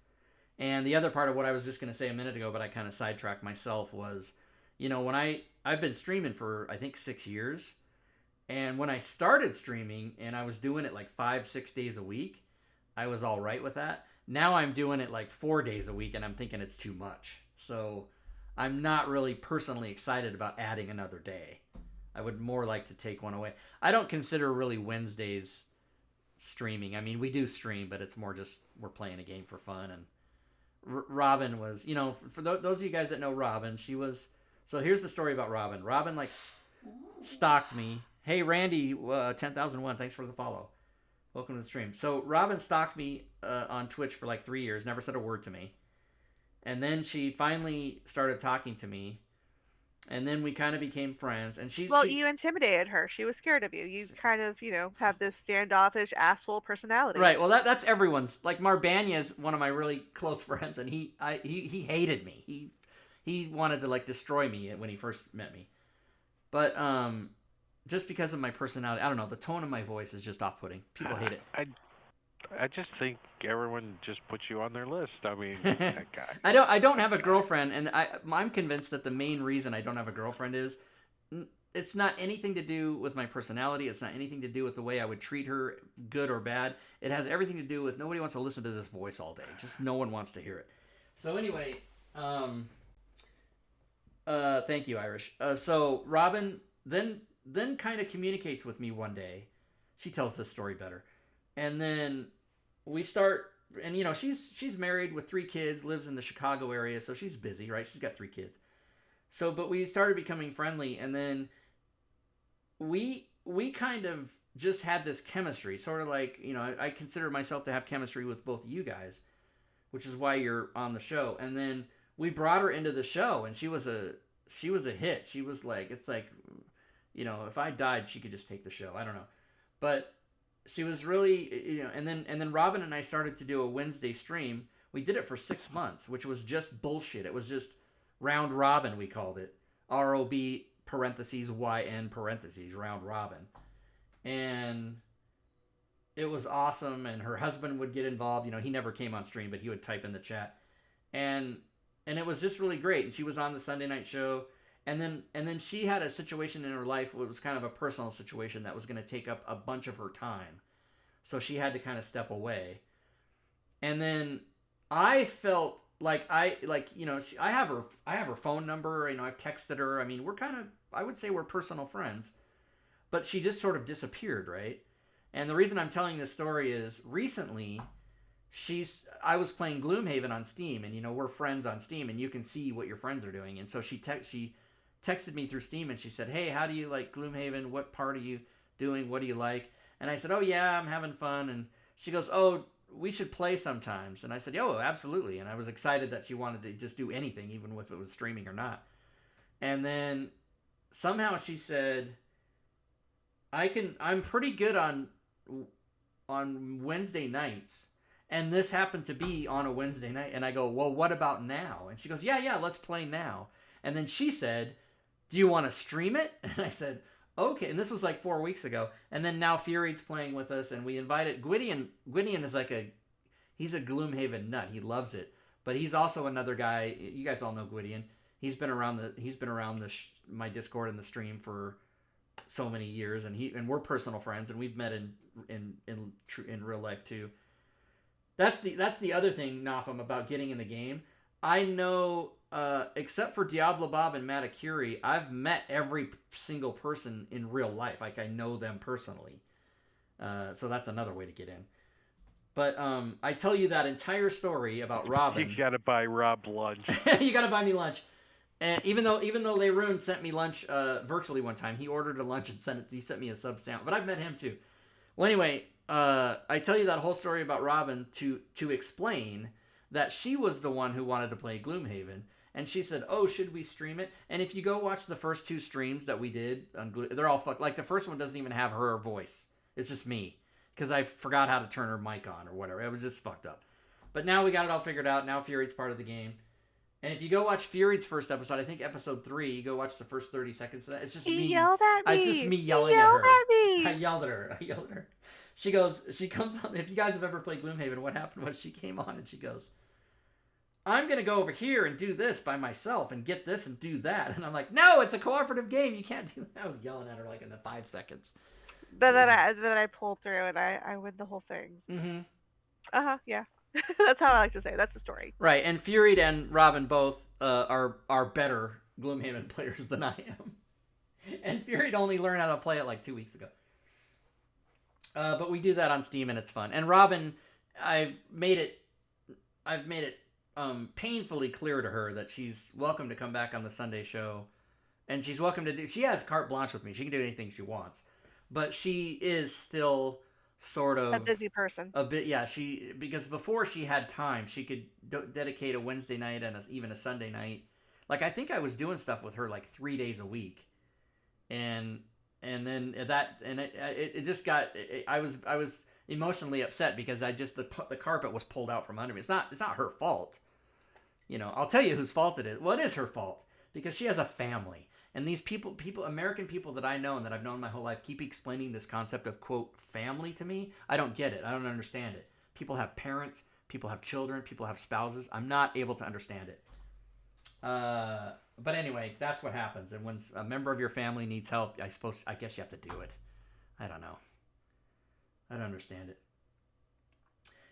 And the other part of what I was just going to say a minute ago, but I kind of sidetracked myself, was, when I've been streaming for I think 6 years, and when I started streaming and I was doing it like 5-6 days a week, I was all right with that. Now I'm doing it like 4 days a week, and I'm thinking it's too much. So I'm not really personally excited about adding another day. I would more like to take one away. I don't consider really Wednesdays streaming. We do stream, but it's more just we're playing a game for fun. And Robin was, for those of you guys that know Robin, she was... So here's the story about Robin. Robin stalked me. Hey, Randy, 10,001, thanks for the follow. Welcome to the stream. So Robin stalked me on Twitch for like 3 years, never said a word to me. And then she finally started talking to me. And then we kind of became friends. And she's you intimidated her. She was scared of you. You kind of, have this standoffish asshole personality. Right. Well, that's everyone's. Like Marbanya is one of my really close friends, and he hated me. He wanted to like destroy me when he first met me. But just because of my personality, I don't know. The tone of my voice is just off-putting. People hate it. I just think everyone just puts you on their list. I mean, that guy. I don't have a girlfriend, and I'm convinced that the main reason I don't have a girlfriend is it's not anything to do with my personality. It's not anything to do with the way I would treat her, good or bad. It has everything to do with nobody wants to listen to this voice all day. Just no one wants to hear it. So anyway, thank you, Irish. So Robin then kind of communicates with me one day. She tells this story better. And then we start, and she's married with 3 kids, lives in the Chicago area, so she's busy, right? She's got 3 kids. So, but we started becoming friendly, and then we kind of just had this chemistry, sort of like, I consider myself to have chemistry with both of you guys, which is why you're on the show. And then we brought her into the show, and she was a hit. She was like, it's like, if I died, she could just take the show. I don't know, but she was really, and then Robin and I started to do a Wednesday stream. We did it for 6 months, which was just bullshit. It was just round robin, we called it. ROB parentheses YN parentheses round robin. And it was awesome, and her husband would get involved. He never came on stream, but he would type in the chat. And it was just really great. And she was on the Sunday night show. And then she had a situation in her life where it was kind of a personal situation that was going to take up a bunch of her time. So she had to kind of step away. And then I felt like I have her phone number, I've texted her. I mean, I would say we're personal friends. But she just sort of disappeared, right? And the reason I'm telling this story is recently I was playing Gloomhaven on Steam, and we're friends on Steam, and you can see what your friends are doing. And so she texted me through Steam, and she said, "Hey, how do you like Gloomhaven? What part are you doing? What do you like?" And I said, "Oh yeah, I'm having fun." And she goes, "Oh, we should play sometimes." And I said, "Oh, absolutely." And I was excited that she wanted to just do anything, even if it was streaming or not. And then somehow she said, I'm pretty good on Wednesday nights. And this happened to be on a Wednesday night. And I go, "Well, what about now?" And she goes, yeah, let's play now. And then she said, "Do you want to stream it?" And I said, "Okay." And this was like 4 weeks ago. And then now Fury's playing with us, and we invited Gwydion. Gwydion is he's a Gloomhaven nut. He loves it. But he's also another guy. You guys all know Gwydion. He's been around my Discord and the stream for so many years, and we're personal friends, and we've met in real life too. That's the other thing, Nafam, about getting in the game. I know, except for Diablo Bob and Matakuri, I've met every single person in real life. Like, I know them personally. So that's another way to get in. But I tell you that entire story about Robin. You gotta buy Rob lunch. You gotta buy me lunch. And even though Leroon sent me lunch virtually one time, he ordered a lunch and he sent me a sub stamp. But I've met him too. Well, anyway, I tell you that whole story about Robin to explain that she was the one who wanted to play Gloomhaven, and she said, "Oh, should we stream it?" And if you go watch the first 2 streams that we did on they're all fucked. Like, the first one doesn't even have her voice; it's just me, because I forgot how to turn her mic on or whatever. It was just fucked up. But now we got it all figured out. Now Fury's part of the game. And if you go watch Fury's first episode, I think episode 3, you go watch the first 30 seconds of that. It's just me. Yelled at me. It's just me yelling at her. Me. I yelled at her. She comes on. If you guys have ever played Gloomhaven, what happened was she came on and she goes, "I'm going to go over here and do this by myself and get this and do that." And I'm like, "No, it's a cooperative game. You can't do that." I was yelling at her like in the 5 seconds. But then I pulled through and I win the whole thing. Mm-hmm. Yeah. That's how I like to say it. That's the story. Right, and Fury and Robin both are better Gloomhaven players than I am. And Fury only learned how to play it like 2 weeks ago. But we do that on Steam and it's fun. And Robin, I've made it painfully clear to her that she's welcome to come back on the Sunday show, and she's welcome to she has carte blanche with me. She can do anything she wants, but she is still sort of a busy person. A bit, yeah. Because before she had time, she could dedicate a Wednesday night and even a Sunday night. Like, I think I was doing stuff with her like 3 days a week, and then it just got. I was emotionally upset because the carpet was pulled out from under me. It's not her fault. I'll tell you whose fault it is. Well, it is her fault because she has a family. And these people, American people that I know and that I've known my whole life, keep explaining this concept of, quote, family to me. I don't get it. I don't understand it. People have parents. People have children. People have spouses. I'm not able to understand it. But anyway, that's what happens. And when a member of your family needs help, I guess you have to do it. I don't know. I don't understand it.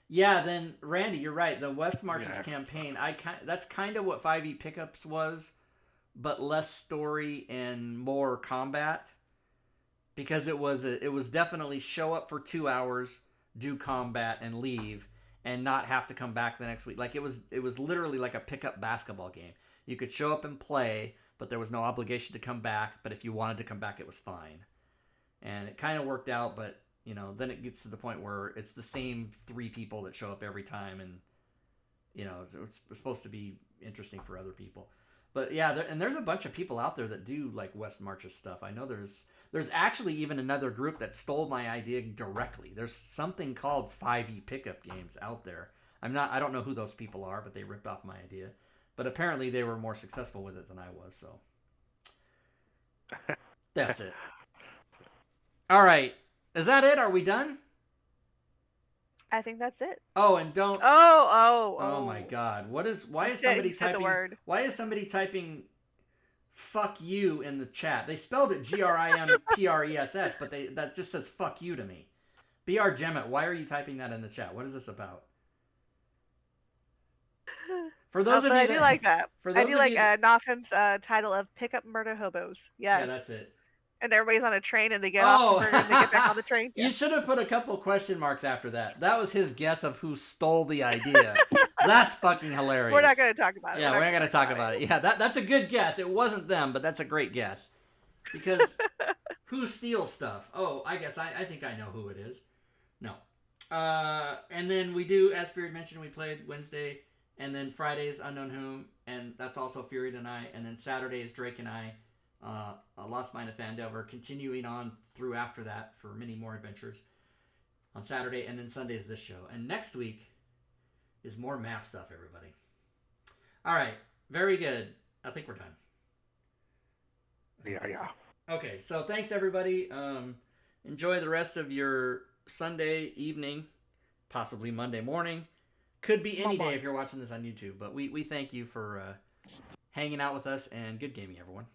Yeah, then, Randy, you're right. The West Marches campaign, that's kind of what 5e Pickups was, but less story and more combat, because it was definitely show up for 2 hours, do combat, and leave, and not have to come back the next week. Like, it was literally like a pickup basketball game. You could show up and play, but there was no obligation to come back. But if you wanted to come back, it was fine, and it kind of worked out. But then it gets to the point where it's the same 3 people that show up every time, and it's supposed to be interesting for other people. But yeah, there's a bunch of people out there that do like West Marches stuff. I know there's actually even another group that stole my idea directly. There's something called 5e Pickup Games out there. I don't know who those people are, but they ripped off my idea. But apparently they were more successful with it than I was, so that's it. All right. Is that it? Are we done? I think that's it. Oh, and don't. Oh my God! Why is somebody typing? Why is somebody typing "fuck you" in the chat? They spelled it GRIMPRESS, but that just says "fuck you" to me. BR Gemmet, why are you typing that in the chat? What is this about? For those of you, I do like that. I do like Notham's title of "Pickup Murder Hobos." Yeah, that's it. And everybody's on a train and they get off the and they get back on the train. Yeah. You should have put a couple question marks after that. That was his guess of who stole the idea. That's fucking hilarious. We're not going to talk about it. Yeah, we're not going to talk about it. Yeah, that's a good guess. It wasn't them, but that's a great guess. Because who steals stuff? Oh, I guess I think I know who it is. No. And then we do, as Fury mentioned, we played Wednesday, and then Friday's Unknown Whom, and that's also Fury and I, and then Saturday is Drake and I. Lost Mine of Fandelver, continuing on through after that for many more adventures on Saturday, and then Sunday is this show. And next week is more map stuff, everybody. All right, very good. I think we're done. Yeah. Okay, so thanks, everybody. Enjoy the rest of your Sunday evening, possibly Monday morning. Could be any day if you're watching this on YouTube, but we thank you for hanging out with us, and good gaming, everyone.